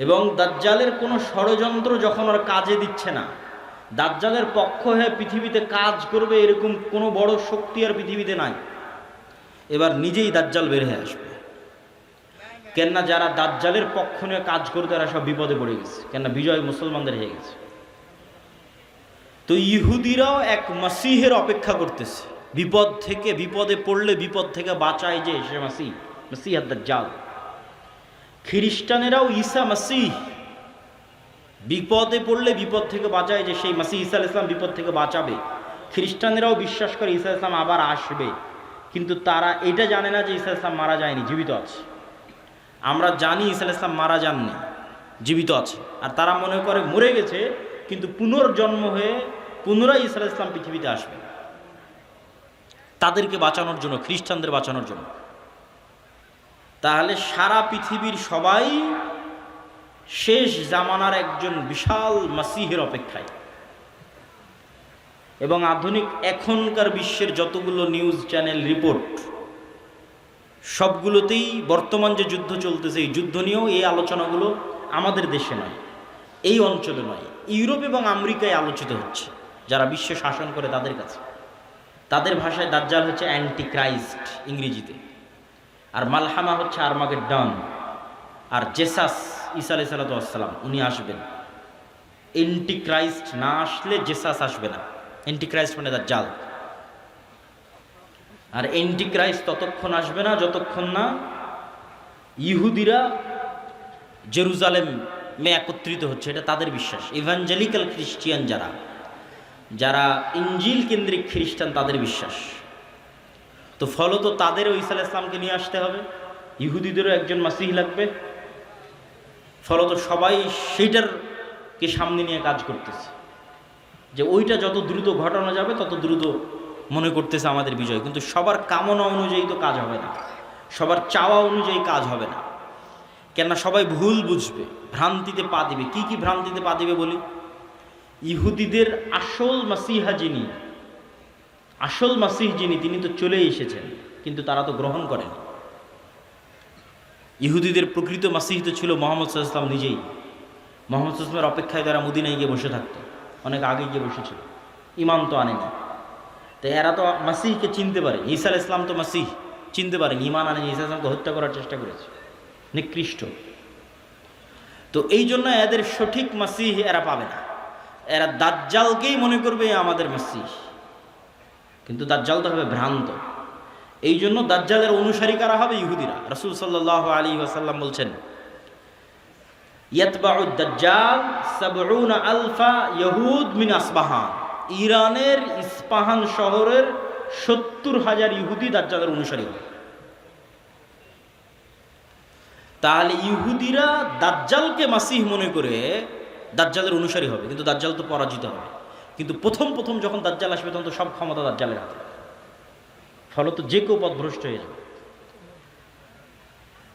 এবং দাজ্জালের কোনো ষড়যন্ত্র যখন ওর কাজে দিচ্ছে না, দাজ্জালের পক্ষ হয়ে পৃথিবীতে কাজ করবে এরকম কোনো বড় শক্তি আর পৃথিবীতে নাই, এবার নিজেই দাজ্জাল বের হয়ে আসবে। কেননা যারা দাজ্জালের পক্ষ নিয়ে কাজ করতে তারা সব বিপদে পড়ে গেছে, কেননা বিজয় মুসলমানদের হয়ে গেছে। তো ইহুদিরাও এক মাসিহের অপেক্ষা করতেছে, বিপদ থেকে, বিপদে পড়লে বিপদ থেকে বাঁচায় যে সে মাসিহ, মাসিহ দাজ্জাল। খ্রিস্টানেরাও ঈসা মাসিহ, বিপদে পড়লে বিপদ থেকে বাঁচায় যে সেই মাসিহ ঈসা আলাইহিস সালাম বিপদ থেকে বাঁচাবে। খ্রিস্টানেরাও বিশ্বাস করে ঈসা আলাইহিস সালাম আবার আসবে, কিন্তু তারা এটা জানে না যে ঈসা আলাইহিস সালাম মারা যায়নি, জীবিত আছে। আমরা জানি ঈসা আলাইহিস সালাম মারা যাননি, জীবিত আছে। আর তারা মনে করে মরে গেছে, কিন্তু পুনর্জন্ম হয়ে পুনরায় ঈসা আলাইহিস সালাম পৃথিবীতে আসবে, তাদেরকে বাঁচানোর জন্য, খ্রিস্টানদের বাঁচানোর জন্য। তাহলে সারা পৃথিবীর সবাই শেষ জামানার একজন বিশাল মাসিহের অপেক্ষায়। এবং আধুনিক এখনকার বিশ্বের যতগুলো নিউজ চ্যানেল রিপোর্ট, সবগুলোতেই বর্তমান যে যুদ্ধ চলতেছে এই যুদ্ধ নিয়েও এই আলোচনাগুলো আমাদের দেশে নয়, এই অঞ্চলে নয়, ইউরোপ এবং আমেরিকায় আলোচিত হচ্ছে। যারা বিশ্ব শাসন করে তাদের কাছে, তাদের ভাষায় দাজ্জাল হচ্ছে অ্যান্টি ক্রাইস্ট ইংরেজিতে, আর মালহামা হচ্ছে আর্মাগেডন, আর জেসাস ঈসা আলাইহিস সালাম উনি আসবেন। অ্যান্টি ক্রাইস্ট না আসলে জেসাস আসবে না। অ্যান্টি ক্রাইস্ট মানে দাজ্জাল। আর অ্যান্টি ক্রাইস্ট ততক্ষণ আসবে না যতক্ষণ না ইহুদিরা জেরুজালেমে একত্রিত হচ্ছে, এটা তাদের বিশ্বাস। ইভাঞ্জেলিক্যাল খ্রিস্টিয়ান যারা ইঞ্জিল কেন্দ্রিক খ্রিস্টান, তাদের বিশ্বাস। তো ফলত তাদেরও ঈসা আলাইহিস সালামকে নিয়ে আসতে হবে, ইহুদিদেরও একজন মাসিহ লাগবে। ফলত সবাই সেইটারকে সামনে নিয়ে কাজ করতেছে, যে ওইটা যত দ্রুত ঘটানো যাবে তত দ্রুত মনে করতেছে আমাদের বিজয়। কিন্তু সবার কামনা অনুযায়ী তো কাজ হবে না, সবার চাওয়া অনুযায়ী কাজ হবে না। কেননা সবাই ভুল বুঝবে, ভ্রান্তিতে পা দিবে। কি কি ভ্রান্তিতে পা দিবে বলি? ইহুদিদের আসল মাসিহ যিনি তিনি তো চলে এসেছেন, কিন্তু তারা তো গ্রহণ করেন। ইহুদিদের প্রকৃত মাসিহ তো ছিল মুহাম্মদ সাল্লাল্লাহু আলাইহি ওয়াসাল্লাম নিজেই। মুহাম্মদ সাল্লাল্লাহু আলাইহি ওয়াসাল্লামের অপেক্ষায় তারা মদিনায় গিয়ে বসে থাকতো, অনেক আগে গিয়ে বসেছিল, ইমান তো আনেনি। তো এরা তো মাসিহকে চিনতে পারে, ঈসা আলাইহিস সালাম তো মাসিহ চিনতে পারেন, ইমান আনেনি, ঈসা আলাইহিস সালামকে হত্যা করার চেষ্টা করেছে, নিকৃষ্ট। তো এই জন্য এদের সঠিক মাসিহ এরা পাবে না, এরা দাজ্জালকেই মনে করবে আমাদের মাসিহ, কিন্তু দাজ্জাল তো হবে ভ্রান্ত। এই জন্য দাজ্জালের অনুসারী কারা হবে? ইহুদিরা। রাসূল সাল্লাল্লাহু আলাইহি ওয়াসাল্লাম বলছেন, ইয়াতবাউ দাজ্জাল ৭০ আলফা ইহুদ মিন আসবাহান। ইরানের ইস্পাহান শহরের ৭০,০০০ ইহুদি দাজ্জালের অনুসারী হবে। তাহলে ইহুদিরা দাজ্জালকে মাসিহ মনে করে দাজ্জালের অনুসারী হবে, কিন্তু দাজ্জাল তো পরাজিত হবে। কিন্তু প্রথম যখন দাজ্জাল আসবে তখন তো সব ক্ষমতা দাজ্জালের হাতে, ফলত যে কেউ পথভ্রষ্ট হয়ে যাবে।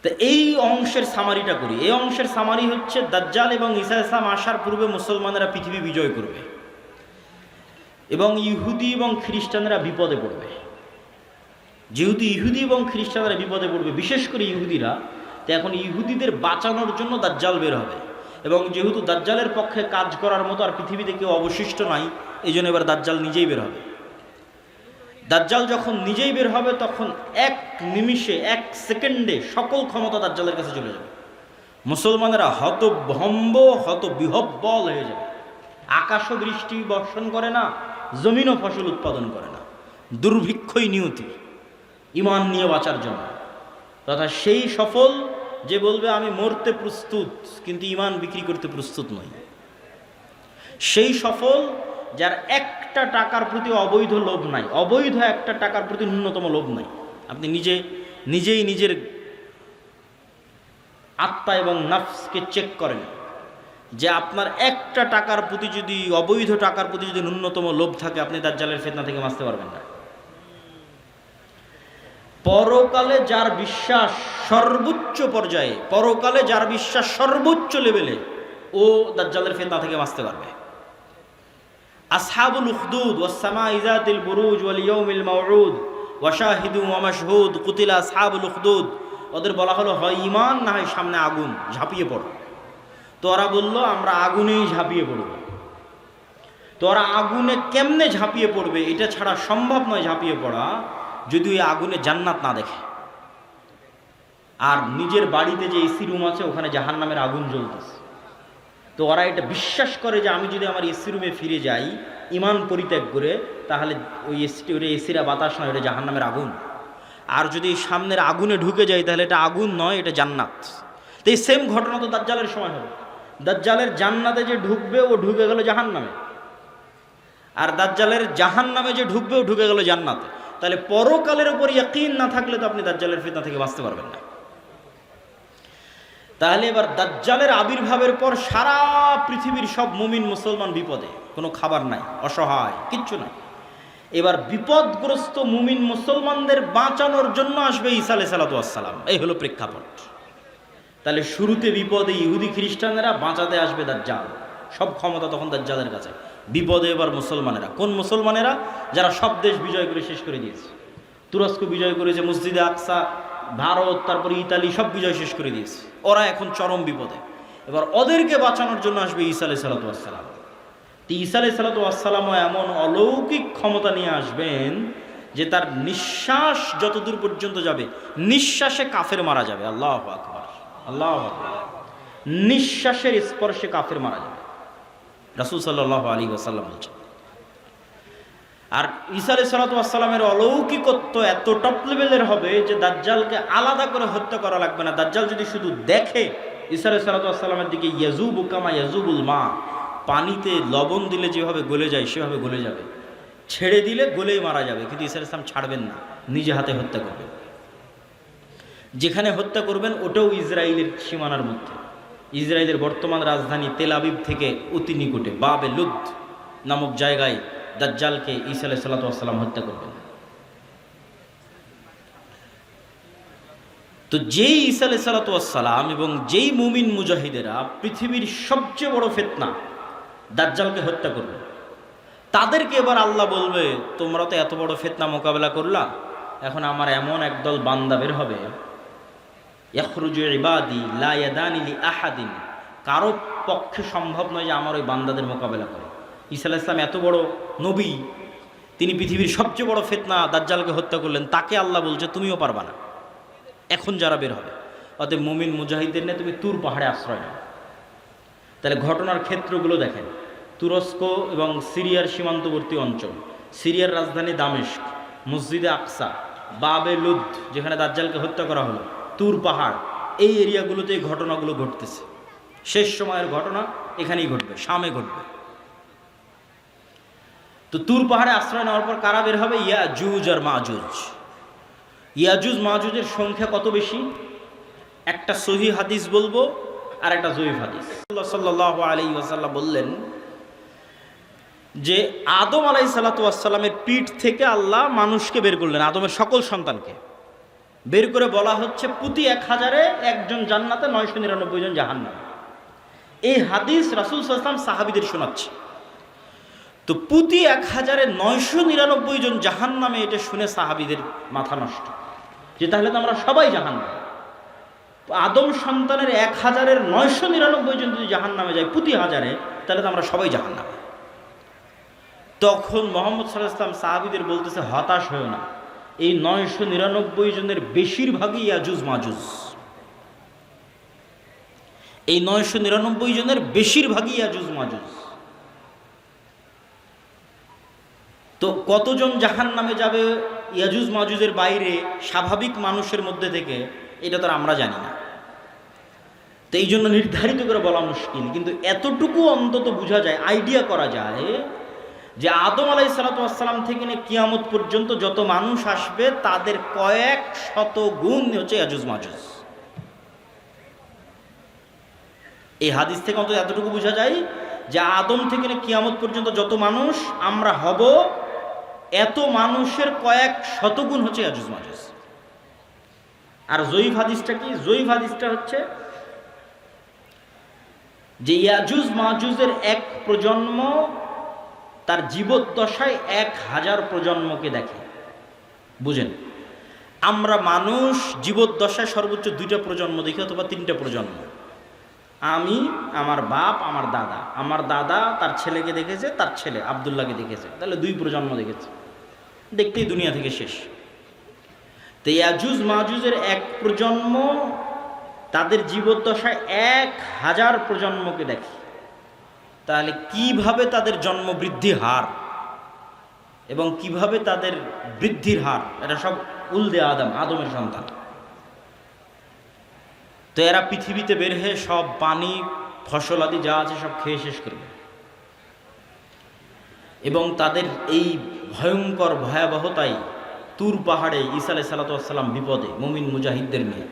তো এই অংশের সামারিটা করি। এই অংশের সামারি হচ্ছে, দাজ্জাল এবং ঈসা আলাইহিস সালাম আসার পূর্বে মুসলমানেরা পৃথিবী বিজয় করবে এবং ইহুদি এবং খ্রিস্টানরা বিপদে পড়বে। যেহেতু ইহুদি এবং খ্রিস্টানরা বিপদে পড়বে, বিশেষ করে ইহুদিরা, তো এখন ইহুদিদের বাঁচানোর জন্য দাজ্জাল বের হবে। এবং যেহেতু দাজ্জালের পক্ষে কাজ করার মতো আর পৃথিবীতে কেউ অবশিষ্ট নাই, এই জন্য এবার দাজ্জাল নিজেই বের হবে। দাজ্জাল যখন নিজেই বের হবে তখন এক নিমিষে, এক সেকেন্ডে সকল ক্ষমতা দাজ্জালের কাছে চলে যাবে। মুসলমানেরা হতভম্ব, হতবিহ্বল হয়ে যাবে। আকাশও বৃষ্টি বর্ষণ করে না, জমিনও ফসল উৎপাদন করে না, দুর্ভিক্ষই নিয়তি ইমান নিয়ে বাঁচার জন্য। তথা সেই সফল যে বলবে আমি মরতে প্রস্তুত কিন্তু ইমান বিক্রি করতে প্রস্তুত নই। সেই সফল যার একটা টাকার প্রতি অবৈধ লোভ নাই, অবৈধ একটা টাকার প্রতি ন্যূনতম লোভ নাই। আপনি নিজেই নিজের আত্মা এবং নফসকে চেক করেন যে আপনার একটা টাকার প্রতি যদি, অবৈধ টাকার প্রতি যদি ন্যূনতম লোভ থাকে, আপনি দাজ্জালের ফিতনা থেকে বাঁচতে পারবেন না। পরকালে যার বিশ্বাস সর্বোচ্চ পর্যায়ে, পরকালে যার বিশ্বাস সর্বোচ্চ লেভেলে, ও দাজ্জালের ফিতনা থেকে বাঁচতে পারবে। আসহাবুল উখদুদ ওয়াস সামাই যাতিল বুরুজ ওয়াল ইয়াউমিল মাউউদ ওয়া শাহিদুন ওয়া মাশহুদ কুতিলা আসহাবুল উখদুদ। ওদের বলা হলো হয় ঈমান না হয় সামনে আগুন, ঝাঁপিয়ে পড়ো। তো ওরা বলল আমরা আগুনেই ঝাঁপিয়ে পড়ব। তো ওরা আগুনে কেমনে ঝাঁপিয়ে পড়বে এটা ছাড়া সম্ভব নয় ঝাঁপিয়ে পড়া, যদি ওই আগুনে জান্নাত না দেখে। আর নিজের বাড়িতে যে এসি রুম আছে ওখানে জাহান্নামের আগুন জ্বলতেছে। তো ওরা এটা বিশ্বাস করে যে আমি যদি আমার এসি রুমে ফিরে যাই ইমান পরিত্যাগ করে, তাহলে ওই এসিরা বাতাস নয়, এটা জাহান্নামের আগুন। আর যদি সামনের আগুনে ঢুকে যাই তাহলে এটা আগুন নয়, এটা জান্নাত। তো এই সেম ঘটনা তো দাজ্জালের সময় হবে। দাজ্জালের জান্নাতে যে ঢুকবে ও ঢুকে গেল জাহান্নামে, আর দাজ্জালের জাহান্নামে যে ঢুকবে ও ঢুকে গেল জান্নাতে। তাহলে পরকালের উপর ইয়াকিন না থাকলে তো আপনি দাজ্জালের ফিতনা থেকে বাঁচতে পারবেন না। তাহলে এবার দাজ্জালের আবির্ভাবের পর সারা পৃথিবীর সব মুমিন মুসলমান বিপদে, কোনো খাবার নাই, অসহায়, কিচ্ছু নাই। এবার বিপদগ্রস্ত মুমিন মুসলমানদের বাঁচানোর জন্য আসবে ঈসা আলাইহিস সালাম। এই হলো প্রেক্ষাপট। তাহলে শুরুতে বিপদে ইহুদি খ্রিস্টানেরা, বাঁচাতে আসবে দাজ্জাল। সব ক্ষমতা তখন দাজ্জালের কাছে। বিপদে এবার মুসলমানেরা। কোন মুসলমানেরা? যারা সব দেশ বিজয় করে শেষ করে দিয়েছে। তুরস্ক বিজয় করেছে, মসজিদে আকসা, ভারত, তারপরে ইতালি, সব বিজয় শেষ করে দিয়েছে। ওরা এখন চরম বিপদে। এবার ওদেরকে বাঁচানোর জন্য আসবে ঈসা আলাইহিস সালাম। ঈসা আলাইহিস সালামও এমন অলৌকিক ক্ষমতা নিয়ে আসবেন যে তার নিঃশ্বাস যতদূর পর্যন্ত যাবে, নিঃশ্বাসে কাফের মারা যাবে। আল্লাহু আকবার, আল্লাহু আকবার। নিঃশ্বাসের স্পর্শে কাফের মারা যাবে, রাসূল সাল্লাল্লাহু আলাইহি ওয়াসাল্লাম বলছেন। আর ঈসা আলাইহিস সালামের অলৌকিকত্ব এত টপ লেভেলের হবে যে দাজ্জালকে আলাদা করে হত্যা করা লাগবে না। দাজ্জাল যদি শুধু দেখে ঈসা আলাইহিস সালামের দিকে, ইয়াজুবু কামা ইয়াজুবুল মা, পানিতে লবণ দিলে যেভাবে গলে যায় সেভাবে গলে যাবে, ছেড়ে দিলে গলেই মারা যাবে। কিন্তু ঈসা আলাইহিস সালাম ছাড়বেন না, নিজে হাতে হত্যা করবেন। যেখানে হত্যা করবেন ওটাও ইসরায়েলের সীমানার মধ্যে। ইসরায়েলের বর্তমান রাজধানী তেল আবিব থেকে অতি নিকটে বাবে লুদ নামক জায়গায় দাজ্জালকে ঈসা আলাইহিস সালাম হত্যা করবেন। তো যেই ঈসা আলাইহিস সালাম এবং যেই মুমিন মুজাহিদেরা পৃথিবীর সবচেয়ে বড় ফিতনা দাজ্জালকে হত্যা করবে, তাদেরকে এবার আল্লাহ বলবে তোমরা তো এত বড় ফিতনা মোকাবেলা করলা, এখন আমার এমন একদল বান্দা বের হবে, ইয়াখরুজু ইবাদি লা ইয়াদানি লি আহাদিন, কারো পক্ষে সম্ভব নয় যে আমার ওই বান্দাদের মোকাবেলা করে। ঈসা আলাইহিস সালাম এত বড় নবী, তিনি পৃথিবীর সবচেয়ে বড় ফিতনা দাজ্জালকে হত্যা করলেন, তাকে আল্লাহ বলছে তুমিও পারবা না এখন যারা বের হবে। অতএব মুমিন মুজাহিদদের নিয়ে তুমি তুর পাহাড়ে আশ্রয় নাও। তাহলে ঘটনার ক্ষেত্রগুলো দেখেন, তুরস্ক এবং সিরিয়ার সীমান্তবর্তী অঞ্চল, সিরিয়ার রাজধানী দামেস্ক, মসজিদে আকসা, বাবে লুদ যেখানে দাজ্জালকে হত্যা করা হলো, তুর পাহাড়, এই এরিয়াগুলোতে এই ঘটনাগুলো ঘটতেছে। শেষ সময়ের ঘটনা এখানেই ঘটবে, শামে ঘটবে। তো তুর পাহাড়ে আশ্রয় নেওয়ার পর কারা বের হবে? ইয়াজুজ আর মাজুজ। ইয়াজুজ মাজুজের সংখ্যা কত বেশি? একটা সহিহ হাদিস বলবো আর একটা জয়ীফ হাদিস। সাল্লাল্লাহু আলাইহি ওয়াসাল্লাম বললেন যে আদম আলাইহিস সালামের পিঠ থেকে আল্লাহ মানুষকে বের করলেন, আদমের সকল সন্তানকে বের করে বলা হচ্ছে প্রতি 1000-এ একজন জান্নাতে, 999 জন জাহান্নামে। এই হাদিস রাসূল সাল্লাল্লাহু আলাইহি ওয়াসাল্লাম সাহাবীদের শোনাচ্ছে। তো প্রতি 1000-এ 999 জন জাহান্নামে, এটা শুনে সাহাবীদের মাথা নষ্ট, যে তাহলে তো আমরা সবাই জাহান্নামে। আদম সন্তানের 1000-এর 999 জন যদি জাহান্নামে যায় প্রতি 1000-এ, তাহলে তো আমরা সবাই জাহান্নামে। তখন মুহাম্মদ সাল্লাল্লাহু আলাইহি ওয়াসাল্লাম সাহাবীদের বলতেছে হতাশ হয়েও না, এই 999 জনের বেশিরভাগই ইয়াজুজ মাজুজ। এই 999 জনের বেশিরভাগই ইয়াজুজ মাজুজ। তো কতজন জাহান্নামে যাবে ইয়াজুজ মাজুজের বাইরে স্বাভাবিক মানুষের মধ্যে থেকে, এটা তো আমরা জানি না। তো এই জন্য নির্ধারিত করে বলা মুশকিল, কিন্তু এতটুকু অন্তত বোঝা যায়, আইডিয়া করা যায় যে আদম আলাইহিস সালাম থেকে নিয়ে কিয়ামত পর্যন্ত যত মানুষ আসবে তাদের কয়েক শত গুণ হচ্ছে ইয়াজুজ মাজুজ। এই হাদিস থেকে অন্তত এতটুকু বোঝা যায় যে আদম থেকে নিয়ে কিয়ামত পর্যন্ত যত মানুষ আমরা হব, এত মানুষের কয়েক শত গুণ হচ্ছে ইয়াজুজ মাজুজ। আর জয়ীফ হাদিসটা কি? জয়ীফ হাদিসটা হচ্ছে যে ইয়াজুজ মাজুজের এক প্রজন্ম তার জীবদ্দশায় 1000 প্রজন্মকে দেখে। বুঝেন, আমরা মানুষ জীবদ্দশায় সর্বোচ্চ 2টা প্রজন্ম দেখি অথবা 3টা প্রজন্ম। আমি, আমার বাপ, আমার দাদা তার ছেলেকে দেখেছে, তার ছেলে আব্দুল্লাহকে দেখেছে, তাহলে 2 প্রজন্ম দেখেছে, দেখতেই দুনিয়া থেকে শেষ। তো ইয়াজুজ মাজুজের 1 প্রজন্ম তাদের জীবদ্দশায় 1000 প্রজন্মকে দেখে। তাহলে কিভাবে তাদের জন্ম বৃদ্ধি হার এবং কিভাবে তাদের বৃদ্ধির হার, এটা সব উলদে আদমের সন্তান। তো এরা পৃথিবীতে বের হয়ে সব পানি ফসল আদি যা আছে সব খেয়ে শেষ করবে এবং তাদের এই ভয়ঙ্কর ভয়াবহতায় তুর পাহাড়ে ঈসা আলাইহিস সালাম বিপদে, মুমিন মুজাহিদদের নিয়ে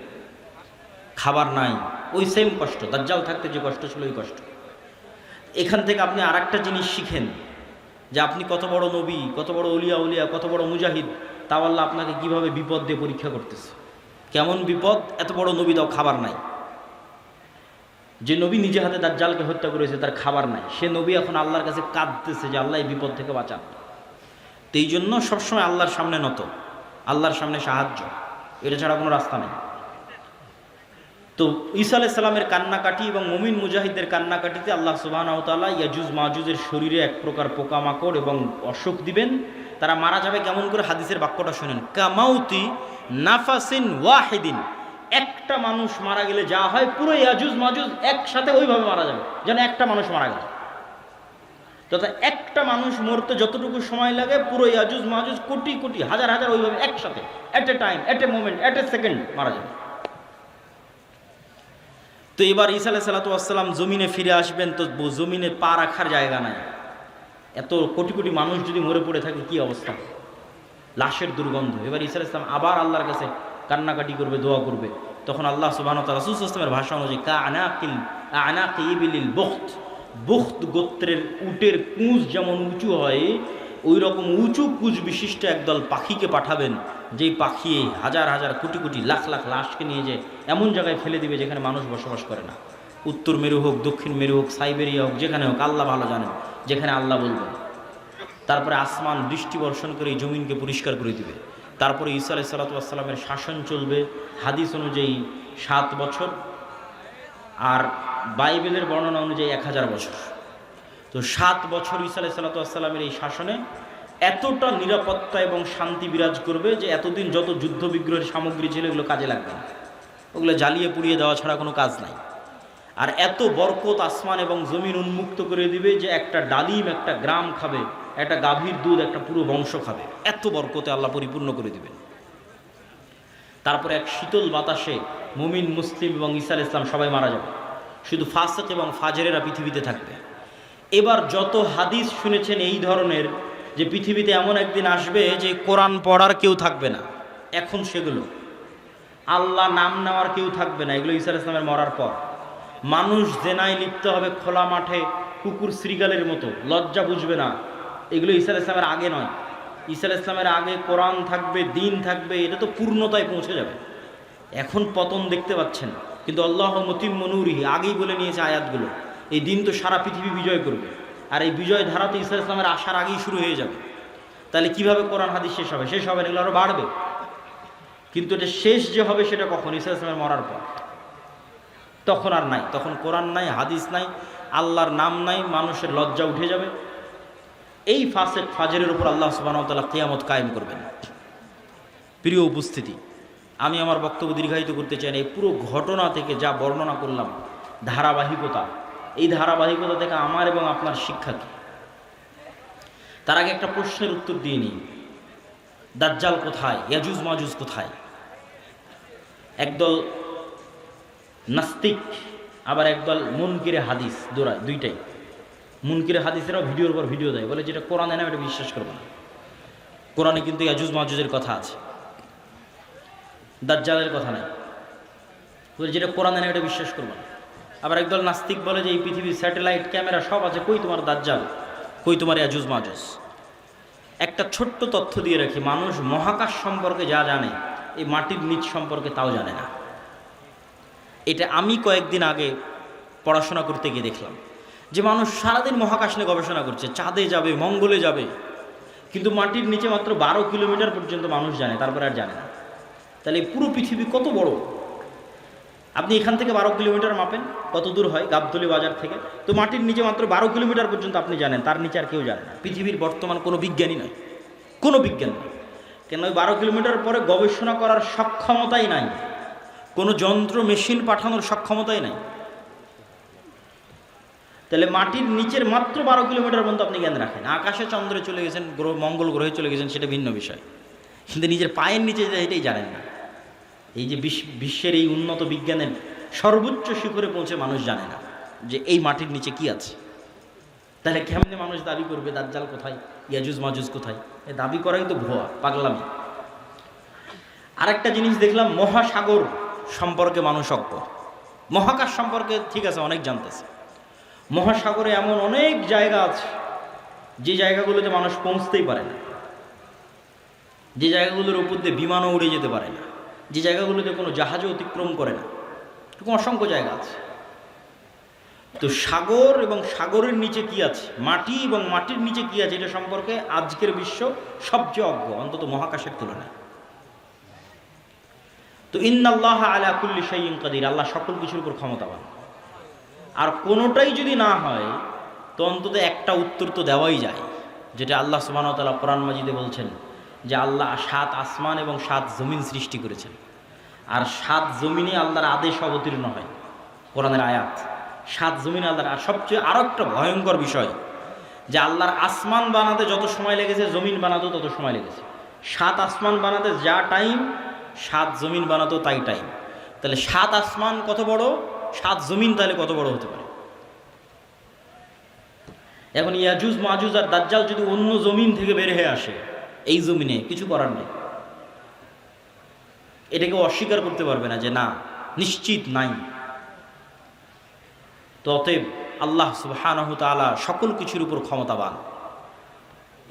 খাবার নাই, ওই সেম কষ্ট, দাজ্জাল থাকতে যে কষ্ট ছিল ওই কষ্ট। এখান থেকে আপনি আর একটা জিনিস শিখেন যে আপনি কত বড় নবী, কত বড় উলিয়া, কত বড় মুজাহিদ, তাও আল্লাহ আপনাকে কিভাবে বিপদ দিয়ে পরীক্ষা করতেছে। কেমন বিপদ? এত বড় নবী দাও খাবার নাই। যে নবী নিজে হাতে দাজ্জালকে হত্যা করেছে তার খাবার নাই, সে নবী এখন আল্লাহর কাছে কাঁদতেছে যে আল্লাহ এই বিপদ থেকে বাঁচান। তো এই জন্য সবসময় আল্লাহর সামনে নত, আল্লাহর সামনে সাহায্য, এটা ছাড়া কোনো রাস্তা নেই। তো ঈসা আলাইহিস সালামের কান্নাকাটি এবং মুমিন মুজাহিদদের কান্নাকাটিতে আল্লাহ সুবহানাহু ওয়া তাআলা ইয়াজুজ মাজুজের শরীরে এক প্রকার পোকামাকড় এবং অসুখ দিবেন। তারা মারা যাবে কেমন করে? হাদিসের বাক্যটা শুনেন, কামাউতি নাফাসিন ওয়াহিদিন। একটা মানুষ মারা গেলে যা হয়, পুরো ইয়াজুজ মাজুজ একসাথে ওইভাবে মারা যাবে, যেন একটা মানুষ মারা গেল। তথা একটা মানুষ মরতে যতটুকু সময় লাগে, পুরো ইয়াজুজ মাজুজ কোটি কোটি হাজার হাজার ওইভাবে একসাথে, at a time, at a moment, at a second মারা যাবে। তো এবার ঈসা আলাইহিস সালাম জমিনে ফিরে আসবেন, তো জমিনে পা রাখার জায়গা নাই। এত কোটি কোটি মানুষ যদি মরে পড়ে থাকে কি অবস্থা, লাশের দুর্গন্ধ। এবার ঈসা আলাইহিস সালাম আবার আল্লাহর কাছে কান্নাকাটি করবে, দোয়া করবে। তখন আল্লাহ সুবহানাহু ওয়া তাআলা রাসূল সাল্লাল্লাহু আলাইহি ওয়াসাল্লামের ভাষা অনুযায়ী আনাকি ইবিলিল বুখত গোত্রের উটের কুঁজ যেমন উঁচু হয়, ওই রকম উঁচু কুঁজ বিশিষ্ট একদল পাখিকে পাঠাবেন, যেই পাখি হাজার হাজার কোটি কোটি লাখ লাখ লাশকে নিয়ে যায় এমন জায়গায় ফেলে দিবে যেখানে মানুষ বসবাস করে না। উত্তর মেরু হোক, দক্ষিণ মেরু হোক, সাইবেরিয়া হোক, যেখানে হোক, আল্লাহ ভালো জানেন, যেখানে আল্লাহ বলবেন। তারপরে আসমান দৃষ্টি বর্ষণ করে এই জমিনকে পরিষ্কার করে দিবে। তারপরে ঈসা আলাইহিস সালামের শাসন চলবে হাদিস অনুযায়ী 7 বছর, আর বাইবেলের বর্ণনা অনুযায়ী 1000 বছর। তো 7 বছর ঈসা আলাইহিস সালামের এই শাসনে এতটা নিরাপত্তা এবং শান্তি বিরাজ করবে যে এতদিন যত যুদ্ধ বিগ্রহের সামগ্রী ছিল এগুলো কাজে লাগবে না, ওগুলো জ্বালিয়ে পুড়িয়ে দেওয়া ছাড়া কোনো কাজ নাই। আর এত বরকত আসমান এবং জমিন উন্মুক্ত করে দিবে যে একটা ডালিম একটা গ্রাম খাবে, একটা গাভীর দুধ একটা পুরো বংশ খাবে, এত বরকতে আল্লাহ পরিপূর্ণ করে দিবেন। তারপরে এক শীতল বাতাসে মুমিন মুসলিম এবং ঈসা আলাইহিস সালাম সবাই মারা যাবে, শুধু ফাসিক এবং ফাজেরেরা পৃথিবীতে থাকবে। এবার যত হাদিস শুনেছেন এই ধরনের, যে পৃথিবীতে এমন একদিন আসবে যে কোরআন পড়ার কেউ থাকবে না, এখন সেগুলো আল্লাহ নাম নেওয়ার কেউ থাকবে না, এগুলো ঈসা আলাইহিস সালামের মরার পর। মানুষ জেনায় লিপ্ত হবে খোলা মাঠে কুকুর শ্রীগালের মতো, লজ্জা বুঝবে না, এগুলো ঈসা আলাইহিস সালামের আগে নয়। ঈসা আলাইহিস সালামের আগে কোরআন থাকবে, দিন থাকবে, এটা তো পূর্ণতায় পৌঁছে যাবে। এখন পতন দেখতে পাচ্ছেন, কিন্তু আল্লাহ মুতিম্মু নূরিহি আগেই বলে নিয়েছে আয়াতগুলো, এই দিন তো সারা পৃথিবী বিজয় করবে, আর এই বিজয় ধারা তো ঈসা আলাইহিস সালামের আসার আগেই শুরু হয়ে যাবে। তাহলে কিভাবে কোরআন হাদিস শেষ হবে? শেষ হবে না, এগুলো আরও বাড়বে। কিন্তু এটা শেষ যে হবে সেটা কখন? ঈসা আলাইহিস সালামের মরার পর। তখন আর নাই, তখন কোরআন নাই, হাদিস নাই, আল্লাহর নাম নাই, মানুষের লজ্জা উঠে যাবে। এই ফাসিক ফাজেরের উপর আল্লাহ সুবহানাহু ওয়া তাআলা কিয়ামত কায়েম করবেন। প্রিয় উপস্থিতি, আমি আমার বক্তব্য দীর্ঘায়িত করতে চাই না। এই পুরো ঘটনা থেকে যা বর্ণনা করলাম, ধারাবাহিকতা, এই ধারাবাহিকতা থেকে আমার এবং আপনার শিক্ষা কী? তার আগে একটা প্রশ্নের উত্তর দিয়ে নিই, দাজ্জাল কোথায়, ইয়াজুজ মাজুজ কোথায়? একদল নাস্তিক আবার একদল মুনকিরে হাদিস দৌড়ায়, দুইটাই। মুনকিরে হাদিসেরাও ভিডিওর পর ভিডিও দেয়, বলে যেটা কোরআনে না এটা বিশ্বাস করবো না। কোরআনে কিন্তু ইয়াজুজ মাজুজের কথা আছে, দাজ্জালের কথা নাই, বলে যেটা কোরআনে না এটা বিশ্বাস করবো না। আবার একদল নাস্তিক বলে যে এই পৃথিবীর স্যাটেলাইট ক্যামেরা সব আছে, কই তোমার দাজ্জাল, কই তোমার ইয়াজুজ মাজুজ। একটা ছোট্ট তথ্য দিয়ে রাখি, মানুষ মহাকাশ সম্পর্কে যা জানে এই মাটির নিচ সম্পর্কে তাও জানে না। এটা আমি কয়েকদিন আগে পড়াশোনা করতে গিয়ে দেখলাম যে মানুষ সারাদিন মহাকাশ নিয়ে গবেষণা করছে, চাঁদে যাবে, মঙ্গলে যাবে, কিন্তু মাটির নিচে মাত্র 12 কিলোমিটার পর্যন্ত মানুষ জানে, তারপরে আর জানে না। তাহলে পুরো পৃথিবী কত বড়, আপনি এখান থেকে 12 কিলোমিটার মাপেন কত দূর হয় গাবতলী বাজার থেকে, তো মাটির নিচে মাত্র 12 কিলোমিটার পর্যন্ত আপনি জানেন, তার নিচে আর কেউ জানে না। পৃথিবীর বর্তমান কোনো বিজ্ঞানী নয়, কোনো বিজ্ঞান নয়, কেন ওই 12 কিলোমিটার পরে গবেষণা করার সক্ষমতাই নাই, কোনো যন্ত্র মেশিন পাঠানোর সক্ষমতাই নাই। তাহলে মাটির নিচের মাত্র 12 কিলোমিটার পর্যন্ত আপনি জ্ঞান রাখেন। আকাশে চন্দ্রে চলে গেছেন, মঙ্গল গ্রহে চলে গেছেন, সেটা ভিন্ন বিষয়, কিন্তু নিজের পায়ের নিচে এটাই জানেন না। এই যে বিশ্বের এই উন্নত বিজ্ঞানের সর্বোচ্চ শিখরে পৌঁছে মানুষ জানে না যে এই মাটির নিচে কি আছে। তাহলে কেমনে মানুষ দাবি করবে দাজ্জাল কোথায়, ইয়াজুজ মাজুজ কোথায়? এই দাবি করাই তো ভুয়া, পাগলামি। আরেকটা জিনিস দেখলাম, মহাসাগর সম্পর্কে মানুষ অজ্ঞ। মহাকাশ সম্পর্কে ঠিক আছে অনেক জানতেছে, মহাসাগরে এমন অনেক জায়গা আছে যে জায়গাগুলোতে মানুষ পৌঁছতেই পারে না, যে জায়গাগুলোর উপর দিয়ে বিমানও উড়ে যেতে পারে না, যে জায়গাগুলোতে কোনো জাহাজও অতিক্রম করে না, এরকম অসংখ্য জায়গা আছে। তো সাগর এবং সাগরের নিচে কি আছে, মাটি এবং মাটির নিচে কি আছে, এটা সম্পর্কে আজকের বিশ্ব সবচেয়ে অজ্ঞ, অন্তত মহাকাশের তুলনায়। তো ইন্নাল্লাহা আলা কুল্লি শাইইন কাদির, আল্লাহ সকল কিছুর উপর ক্ষমতাবান। আর কোনোটাই যদি না হয় তো অন্তত একটা উত্তর তো দেওয়াই যায়, যেটা আল্লাহ সুবহানাহু ওয়া তাআলা কোরআন মাজিদে বলছেন যে আল্লাহ 7 আসমান এবং 7 জমিন সৃষ্টি করেছেন, আর 7 জমিনে আল্লাহর আদেশ অবতীর্ণ হয়, কোরআনের আয়াত। 7 জমিনে আল্লাহর, আর সবচেয়ে আরও একটা ভয়ঙ্কর বিষয় যে আল্লাহর আসমান বানাতে যত সময় লেগেছে জমিন বানাতেও তত সময় লেগেছে। 7 আসমান বানাতে যা টাইম 7 জমিন বানাতেও তাই টাইম। তাহলে 7 আসমান কত বড়, 7 জমিন তাহলে কত বড় হতে পারে? এখন ইয়াজুজ মাজুজ আর দাজ্জাল যদি অন্য জমিন থেকে বের হয়ে আসে, এই জমিনে কিছু করার নেই, এটাকে অস্বীকার করতে পারবে না যে না নিশ্চিত নাই। তো অতএব আল্লাহ সুবহানাহু তাআলা সকল কিছুর উপর ক্ষমতাবান।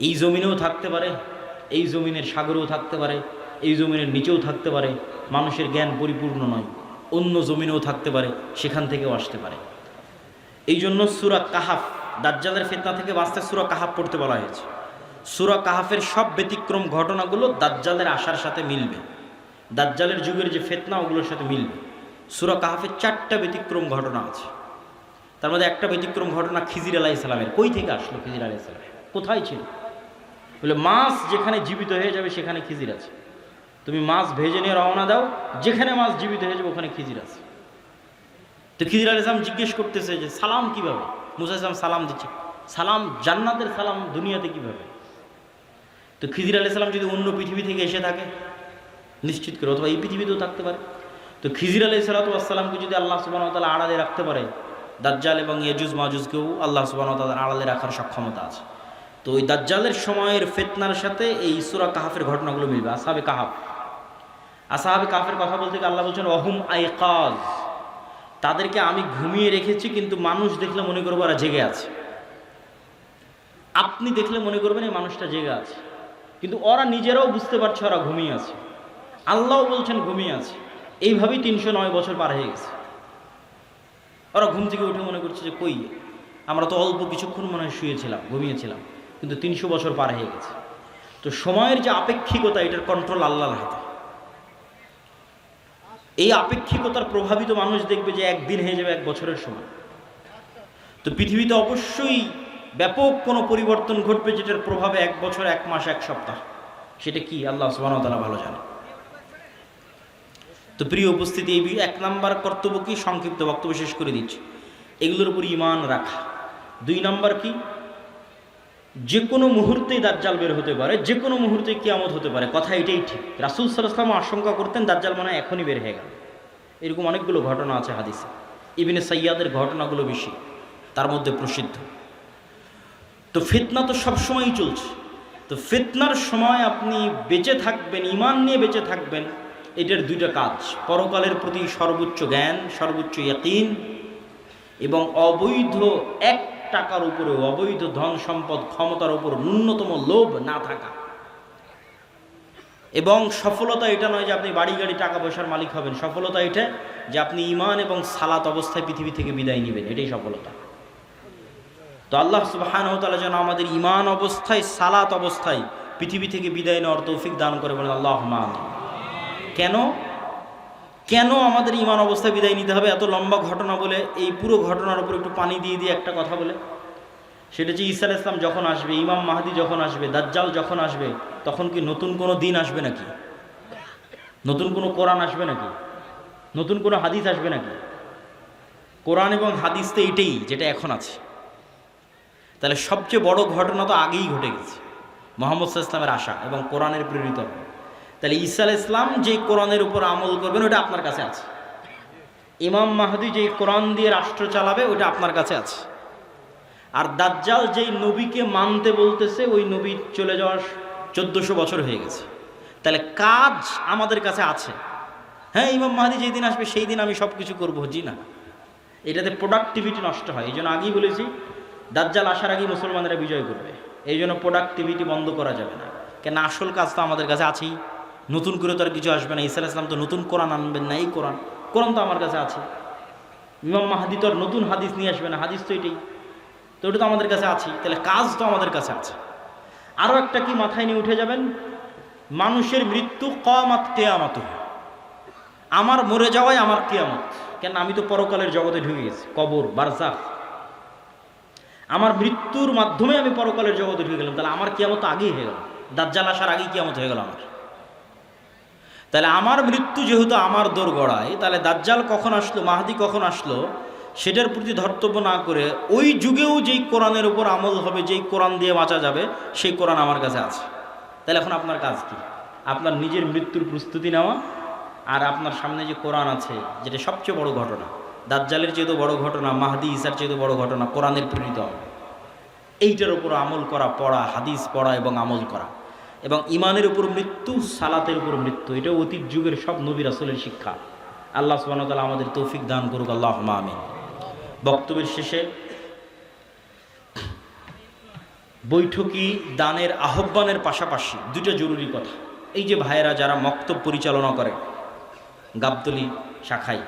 এই জমিনেও থাকতে পারে, এই জমিনের সাগরেও থাকতে পারে, এই জমিনের নিচেও থাকতে পারে, মানুষের জ্ঞান পরিপূর্ণ নয়, অন্য জমিনেও থাকতে পারে, সেখান থেকেও আসতে পারে। এই জন্য সূরা কাহাফ, দাজ্জালের ফিতনা থেকে বাঁচতে সূরা কাহাফ পড়তে বলা হয়েছে। সূরা কাহাফের সব ব্যতিক্রম ঘটনাগুলো দাজ্জালের আসার সাথে মিলবে, দাজ্জালের যুগের যে ফিতনা ওগুলোর সাথে মিলবে। সূরা কাহাফের 4টা ব্যতিক্রম ঘটনা আছে, তার মধ্যে একটা ব্যতিক্রম ঘটনা খিজির আলাইহিস সালামের। কই থেকে আসলো খিজির আলাইহিস সালাম, কোথায় ছিল? বলে মাছ যেখানে জীবিত হয়ে যাবে সেখানে খিজির আছে, তুমি মাছ ভেজে নিয়ে রওনা দাও, যেখানে মাছ জীবিত হয়ে যাবে ওখানে খিজির আছে। তো খিজির আলাইহিস সালাম জিজ্ঞেস করতেছে যে সালাম কিভাবে? মুসা আলাইহিস সালাম সালাম দিচ্ছে, সালাম জান্নাতের সালাম দুনিয়াতে কিভাবে? তো খিজির আলাইহিস সালাম যদি অন্য পৃথিবী থেকে এসে থাকে নিশ্চিত করে, অথবা এই পৃথিবীতেও থাকতে পারে, তো খিজির আলাইহিস সালামকে যদি আল্লাহ সুবহানাহু ওয়া তাআলা আড়ালে রাখতে পারে, দাজ্জাল এবং ইয়াজুজ মাজুজকেও আল্লাহ সুবহানাহু ওয়া তাআলা আড়ালে রাখার সক্ষমতা আছে। তো ওই দাজ্জালের সময়ের ফিতনার সাথে এই সূরা কাহাফের ঘটনাগুলো মিলবে। আসহাবে কাহাফ, আসহাবে কাহাফের কথা বলতে গিয়ে আল্লাহ বলছেন ওয়াহুম আইকাজ, তাদেরকে আমি ঘুমিয়ে রেখেছি, কিন্তু মানুষ দেখলে মনে করবো ওরা জেগে আছে। আপনি দেখলে মনে করবেন এই মানুষটা জেগে আছে, কিন্তু ওরা নিজেরাও বুঝতে পারছে ওরা ঘুমিয়ে আছে, আল্লাহও বলছেন ঘুমিয়ে আছে। এইভাবেই 309 বছর পার হয়ে গেছে। ওরা ঘুম থেকে উঠে মনে করছে যে কই, আমরা তো অল্প কিছুক্ষণ মনে হয় শুয়েছিলাম, ঘুমিয়েছিলাম, কিন্তু 300 বছর পার হয়ে গেছে। তো সময়ের যে আপেক্ষিকতা, এটার কন্ট্রোল আল্লাহর হাতে। এই আপেক্ষিকতার প্রভাবিত মানুষ দেখবে যে একদিন হয়ে যাবে 1 বছরের সময়। তো পৃথিবীতে অবশ্যই ব্যাপক কোনো পরিবর্তন ঘটবে, যেটার প্রভাবে 1 বছর, 1 মাস, 1 সপ্তাহ, সেটা কি আল্লাহ সুবহানাহু ওয়া তাআলা ভালো জানে। তো প্রিয় উপস্থিতি, এই 1 নাম্বার কর্তব্য কি, সংক্ষিপ্ত বক্তব্য শেষ করে দিচ্ছি, এগুলোর উপর ঈমান রাখা। 2 নাম্বার কি, যে কোনো মুহূর্তেই দাজ্জাল বের হতে পারে, যে কোনো মুহূর্তে কিয়ামত হতে পারে, কথা এটাই ঠিক। রাসূল সাল্লাল্লাহু আলাইহি ওয়াসাল্লাম আশঙ্কা করতেন দাজ্জাল মনে হয় এখনই বের হয়ে গেল। এরকম অনেকগুলো ঘটনা আছে হাদিসে, ইবনে সাইয়াদের ঘটনাগুলো বেশি, তার মধ্যে প্রসিদ্ধ। তো ফিতনা তো সবসময়ই চলছে, তো ফিতনার সময় আপনি বেঁচে থাকবেন, ঈমান নিয়ে বেঁচে থাকবেন, এটার 2টা কাজ: পরকালের প্রতি সর্বোচ্চ জ্ঞান, সর্বোচ্চ ইয়াকিন, এবং অবৈধ 1 টাকার উপরে, অবৈধ ধন সম্পদ ক্ষমতার উপর ন্যূনতম লোভ না থাকা। এবং সফলতা এটা নয় যে আপনি বাড়ি গাড়ি টাকা পয়সার মালিক হবেন, সফলতা এটা যে আপনি ঈমান এবং সালাত অবস্থায় পৃথিবী থেকে বিদায় নেবেন, এটাই সফলতা। তো আল্লাহ সুবহানাহু ওয়া তাআলা যেন আমাদের ঈমান অবস্থায়, সালাত অবস্থায় পৃথিবী থেকে বিদায় নেওয়ার তৌফিক দান করে, বলেন আল্লাহুম্মা আমিন। কেন? কেন আমাদের ইমান অবস্থায় বিদায় নিতে হবে এত লম্বা ঘটনা বলে, এই পুরো ঘটনার উপর একটু পানি দিয়ে দিয়ে একটা কথা বলে, সেটা হচ্ছে ঈসা আলাইহিস সালাম যখন আসবে, ইমাম মাহদি যখন আসবে, দাজ্জাল যখন আসবে, তখন কি নতুন কোনো দিন আসবে নাকি? নতুন কোনো কোরআন আসবে নাকি? নতুন কোনো হাদিস আসবে নাকি? কোরআন এবং হাদিস তো এইটাই যেটা এখন আছে। তাহলে সবচেয়ে বড় ঘটনা তো আগেই ঘটে গেছে, মুহাম্মদ সাল্লাল্লাহু আলাইহি ওয়াসাল্লামের আসা এবং কোরআনের প্রেরিত। তাহলে ঈসা আলাইহিস সালাম যে কোরআনের উপর আমল করবেন ওটা আপনার কাছে আছে। ইমাম মাহদি যে কোরআন দিয়ে রাষ্ট্র চালাবে ওটা আপনার কাছে আছে। আর দাজ্জাল যেই নবীকে মানতে বলতেছে ওই নবী চলে যাওয়ার 1400 বছর হয়ে গেছে। তাহলে কাজ আমাদের কাছে আছে। হ্যাঁ, ইমাম মাহদি যেই দিন আসবে সেই দিন আমি সব কিছু করবো, জি না, এটাতে প্রোডাক্টিভিটি নষ্ট হয়। এই জন্য আগেই বলেছি দাজ্জাল আসার আগেই মুসলমানেরা বিজয় করবে। এই জন্য প্রোডাক্টিভিটি বন্ধ করা যাবে না, কেন আসল কাজ তো আমাদের কাছে আছেই। নতুন করে তো আর কিছু আসবে না। ঈসা আলাইহিস সালাম তো নতুন কোরআন আনবেন না, এই কোরআন তো আমার কাছে আছে। ইমাম মাহদি তো আর নতুন হাদিস নিয়ে আসবে না, হাদিস তো এটাই, তো ওটা তো আমাদের কাছে আছে। তাহলে কাজ তো আমাদের কাছে আছে। আরও একটা কি মাথায় নিয়ে উঠে যাবেন, মানুষের মৃত্যু কিয়ামত, কিয়ামত আমার মরে যাওয়াই আমার কিয়ামত। কেন, আমি তো পরকালের জগতে ঢুকে গেছি, কবর বারজাখ, আমার মৃত্যুর মাধ্যমে আমি পরকালের জগতে ঢুকে গেলাম। তাহলে আমার কিয়ামত আগেই হয়ে গেল, দাজ্জাল আসার আগেই কিয়ামত হয়ে গেল আমার। তাহলে আমার মৃত্যু যেহেতু আমার দোরগড়ায়, তাহলে দাজ্জাল কখন আসলো, মাহদি কখন আসলো, সেটার প্রতি ধর্তব্য না করে ওই যুগেও যেই কোরআনের উপর আমল হবে, যেই কোরআন দিয়ে বাঁচা যাবে, সেই কোরআন আমার কাছে আছে। তাহলে এখন আপনার কাজ কি? আপনার নিজের মৃত্যুর প্রস্তুতি নেওয়া, আর আপনার সামনে যে কোরআন আছে, যেটা সবচেয়ে বড় ঘটনা, দাজ্জালের চেয়েও বড় ঘটনা, মাহদি ঈসার চেয়েও বড় ঘটনা, কোরআনের প্রেরিত, এইটার উপর আমল করা, পড়া, হাদিস পড়া এবং আমল করা। এবং ইমানের উপর মৃত্যু, সালাতের উপর মৃত্যু, এটা অতীত যুগের সব নবী রাসূলের শিক্ষা। আল্লাহ সুবহানাহু ওয়া তাআলা আমাদের তৌফিক দান করুক, আল্লাহুম্মা আমিন। বক্তব্যের শেষে বৈঠকি দানের আহ্বানের পাশাপাশি দুটো জরুরি কথা। এই যে ভাইয়েরা যারা মক্তব পরিচালনা করে গাবতলী শাখায়,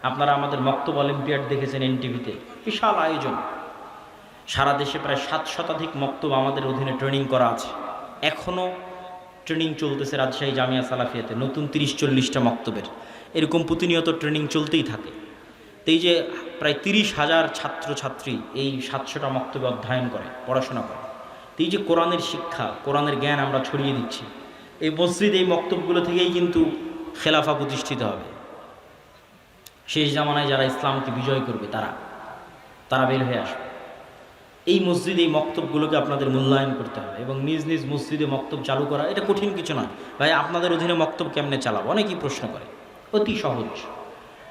আপনারা আমাদের মক্তব অলিম্পিয়াড দেখেছেন এনটিভিতে, বিশাল আয়োজন, সারা দেশে প্রায় 7 শতাধিক মক্তব আমাদের অধীনে ট্রেনিং করা আছে। এখনও ট্রেনিং চলতেছে রাজশাহী জামিয়া সালাফিয়াতে, নতুন 30-40টা মক্তবের, এরকম প্রতিনিয়ত ট্রেনিং চলতেই থাকে। তো এই যে প্রায় 30,000 ছাত্রছাত্রী এই 700টা মক্তবে অধ্যয়ন করে, পড়াশোনা করে। তো এই যে কোরআনের শিক্ষা, কোরআনের জ্ঞান আমরা ছড়িয়ে দিচ্ছি, এই মসজিদ, এই মক্তবগুলো থেকেই কিন্তু খেলাফা প্রতিষ্ঠিত হবে। শেষ জামানায় যারা ইসলামকে বিজয় করবে তারা বের হয়ে আসবে। এই মসজিদ, এই মক্তবগুলোকে আপনাদের মূল্যায়ন করতে হবে এবং নিজ নিজ মসজিদে মক্তব চালু করা এটা কঠিন কিছু নয়। ভাই, আপনাদের অধীনে মক্তব কেমনে চালাবো, অনেকেই প্রশ্ন করে, অতি সহজ।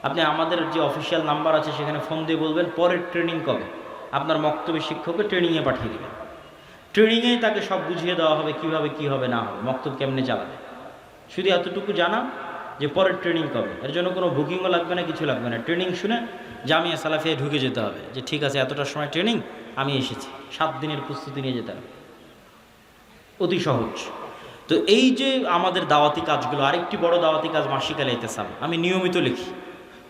আপনি আমাদের যে অফিসিয়াল নাম্বার আছে সেখানে ফোন দিয়ে বলবেন পরের ট্রেনিং কবে, আপনার মক্তবের শিক্ষককে ট্রেনিংয়ে পাঠিয়ে দেবেন। ট্রেনিংয়েই তাকে সব বুঝিয়ে দেওয়া হবে কিভাবে কী হবে না হবে, মক্তব কেমনে চালাবে। শুধু এতটুকু জানা যে পরের ট্রেনিং কবে, এর জন্য কোনো বুকিংও লাগবে না, কিছু লাগবে না। ট্রেনিং শুনে জামিয়া সালাফিয়ায় ঢুকে যেতে হবে যে ঠিক আছে এতটার সময় ট্রেনিং, আমি এসেছি, 7 দিনের প্রস্তুতি নিয়ে যেতে হবে, অতি সহজ। তো এই যে আমাদের দাওয়াতি কাজগুলো, আরেকটি বড় দাওয়াতি কাজ মাসিক আল ইতিসাম। আমি নিয়মিত লিখি,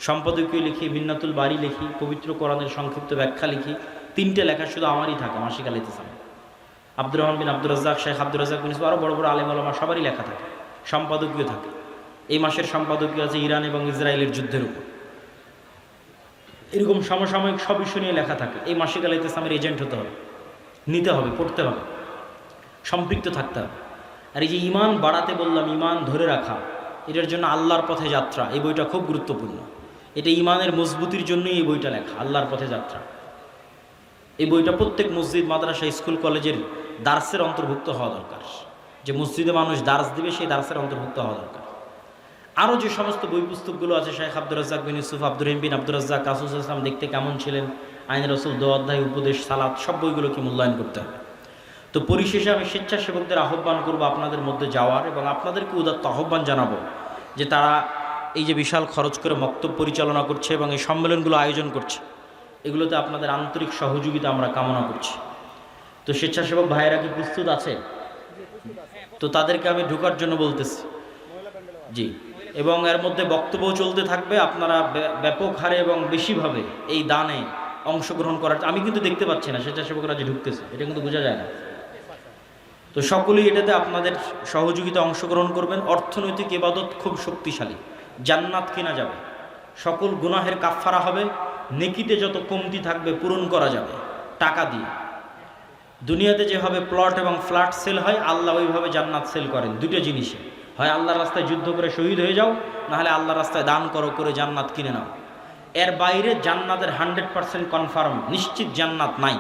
সম্পাদকীয় লিখি, মিন্নাতুল বাড়ি লিখি, পবিত্র কোরআনের সংক্ষিপ্ত ব্যাখ্যা লিখি। 3টে লেখা শুধু আমারই থাকে মাসিক আল ইতিসাম। আব্দুর রহমান বিন আব্দুর রাজ্জাক, শেখ আব্দুর রাজ্জাক বিন ইউসুফ, আরও বড় বড় আলেম ওলামা সবারই লেখা থাকে, সম্পাদকীয় থাকে। এই মাসের সম্পাদকীয় আছে ইরান এবং ইসরায়েলের যুদ্ধের উপর। এরকম সমসাময়িক সব ইস্যু নিয়ে লেখা থাকে। এই মাসিক আল ইতিসামের এজেন্ট হতে হবে, নিতে হবে, পড়তে হবে, সম্পৃক্ত থাকতে হবে। আর এই যে ইমান বাড়াতে বললাম, ইমান ধরে রাখা, এটার জন্য আল্লাহর পথে যাত্রা, এই বইটা খুব গুরুত্বপূর্ণ। এটা ইমানের মজবুতির জন্যই এই বইটা লেখা, আল্লাহর পথে যাত্রা। এই বইটা প্রত্যেক মসজিদ, মাদ্রাসা, স্কুল, কলেজের দার্সের অন্তর্ভুক্ত হওয়া দরকার। যে মসজিদে মানুষ দার্স দিবে সেই দার্সের অন্তর্ভুক্ত হওয়া দরকার। আরও যে সমস্ত বই পুস্তকগুলো আছে, শেখ আব্দুর রাজ্জাক বিন ইউসুফ, আব্দুর রহিম বিন আব্দুর রাজ্জাক, কাসুস ইসলাম দেখতে কেমন ছিলেন, আইন রসুল, দোয়া অধ্যায়, উপদেশ, সালাত, সব বইগুলোকে মূল্যায়ন করতে হবে। তো পরিশেষে আমি স্বেচ্ছাসেবকদের আহ্বান করব আপনাদের মধ্যে যাওয়ার, এবং আপনাদেরকে উদাত্ত আহ্বান জানাবো যে তারা এই যে বিশাল খরচ করে মক্তব পরিচালনা করছে এবং এই সম্মেলনগুলো আয়োজন করছে, এগুলোতে আপনাদের আন্তরিক সহযোগিতা আমরা কামনা করছি। তো স্বেচ্ছাসেবক ভাইয়েরা কি প্রস্তুত আছে? তো তাদেরকে আমি ঢোকার জন্য বলতেছি, জি। এবং এর মধ্যে বক্তব্যও চলতে থাকবে। আপনারা ব্যাপক হারে এবং বেশিভাবে এই দানে অংশগ্রহণ করার, আমি কিন্তু দেখতে পাচ্ছি না স্বেচ্ছাসেবকরা যে ঢুকতেছে, এটা কিন্তু বোঝা যায় না। তো সকলেই এটাতে আপনাদের সহযোগিতা অংশগ্রহণ করবেন। অর্থনৈতিক ইবাদত খুব শক্তিশালী, জান্নাত কেনা যাবে, সকল গুনাহের কাফফারা হবে, নেকিতে যত কমতি থাকবে পূরণ করা যাবে টাকা দিয়ে। দুনিয়াতে যেভাবে প্লট এবং ফ্ল্যাট সেল হয়, আল্লাহ ওইভাবে জান্নাত সেল করেন। দুটো জিনিসে, হয় আল্লাহর রাস্তায় যুদ্ধ করে শহীদ হয়ে যাও, নাহলে আল্লাহর রাস্তায় দান করো, করে জান্নাত কিনে নাও। এর বাইরে জান্নাতের 100% কনফার্ম, নিশ্চিত জান্নাত নাই,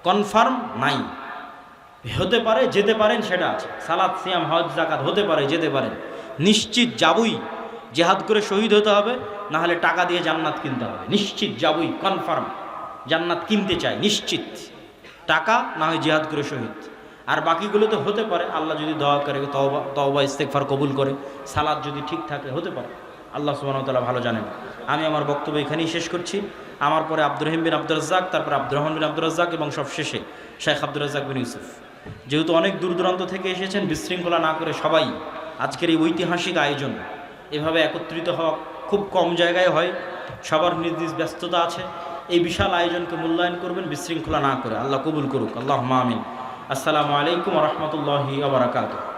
কনফার্ম নাই। হতে পারে, যেতে পারেন, সেটা আছে। সালাত, সিয়াম, হজ, যাকাত হতে পারে, যেতে পারেন। নিশ্চিত যাবই, জেহাদ করে শহীদ হতে হবে, না হলে টাকা দিয়ে জান্নাত কিনতে হবে। নিশ্চিত যাবই, কনফার্ম জান্নাত কিনতে চাই, নিশ্চিত টাকা, না হয় জিহাদ করে শহীদ। আর বাকিগুলো তো হতে পারে, আল্লাহ যদি দোয়া করে, তওবা ইস্তেগফার কবুল করে, সালাত যদি ঠিক থাকে, হতে পারে। আল্লাহ সুবহানাহু ওয়া তাআলা ভালো জানেন। আমি আমার বক্তব্য এখানেই শেষ করছি। আমার পরে আব্দুর রহিম বিন আব্দুর রাজ্জাক, তারপর আব্দুর রহমান বিন আব্দুর রাজ্জাক, এবং সবশেষে শেখ আব্দুর রাজ্জাক বিন ইউসুফ। যেহেতু অনেক দূর দূরান্ত থেকে এসেছেন, বিশৃঙ্খলা না করে সবাই আজকের এই ঐতিহাসিক আয়োজন, এভাবে একত্রিত হওয়া খুব কম জায়গায় হয়, সবার নির্দিষ্ট ব্যস্ততা আছে। এই বিশাল আয়োজনকে মূল্যায়ন করবেন বিশৃঙ্খলা না করে। আল্লাহ কবুল করুক, আল্লাহুম্মা আমিন। আসসালামু আলাইকুম ওয়া রাহমাতুল্লাহি ওয়া বারাকাতুহু।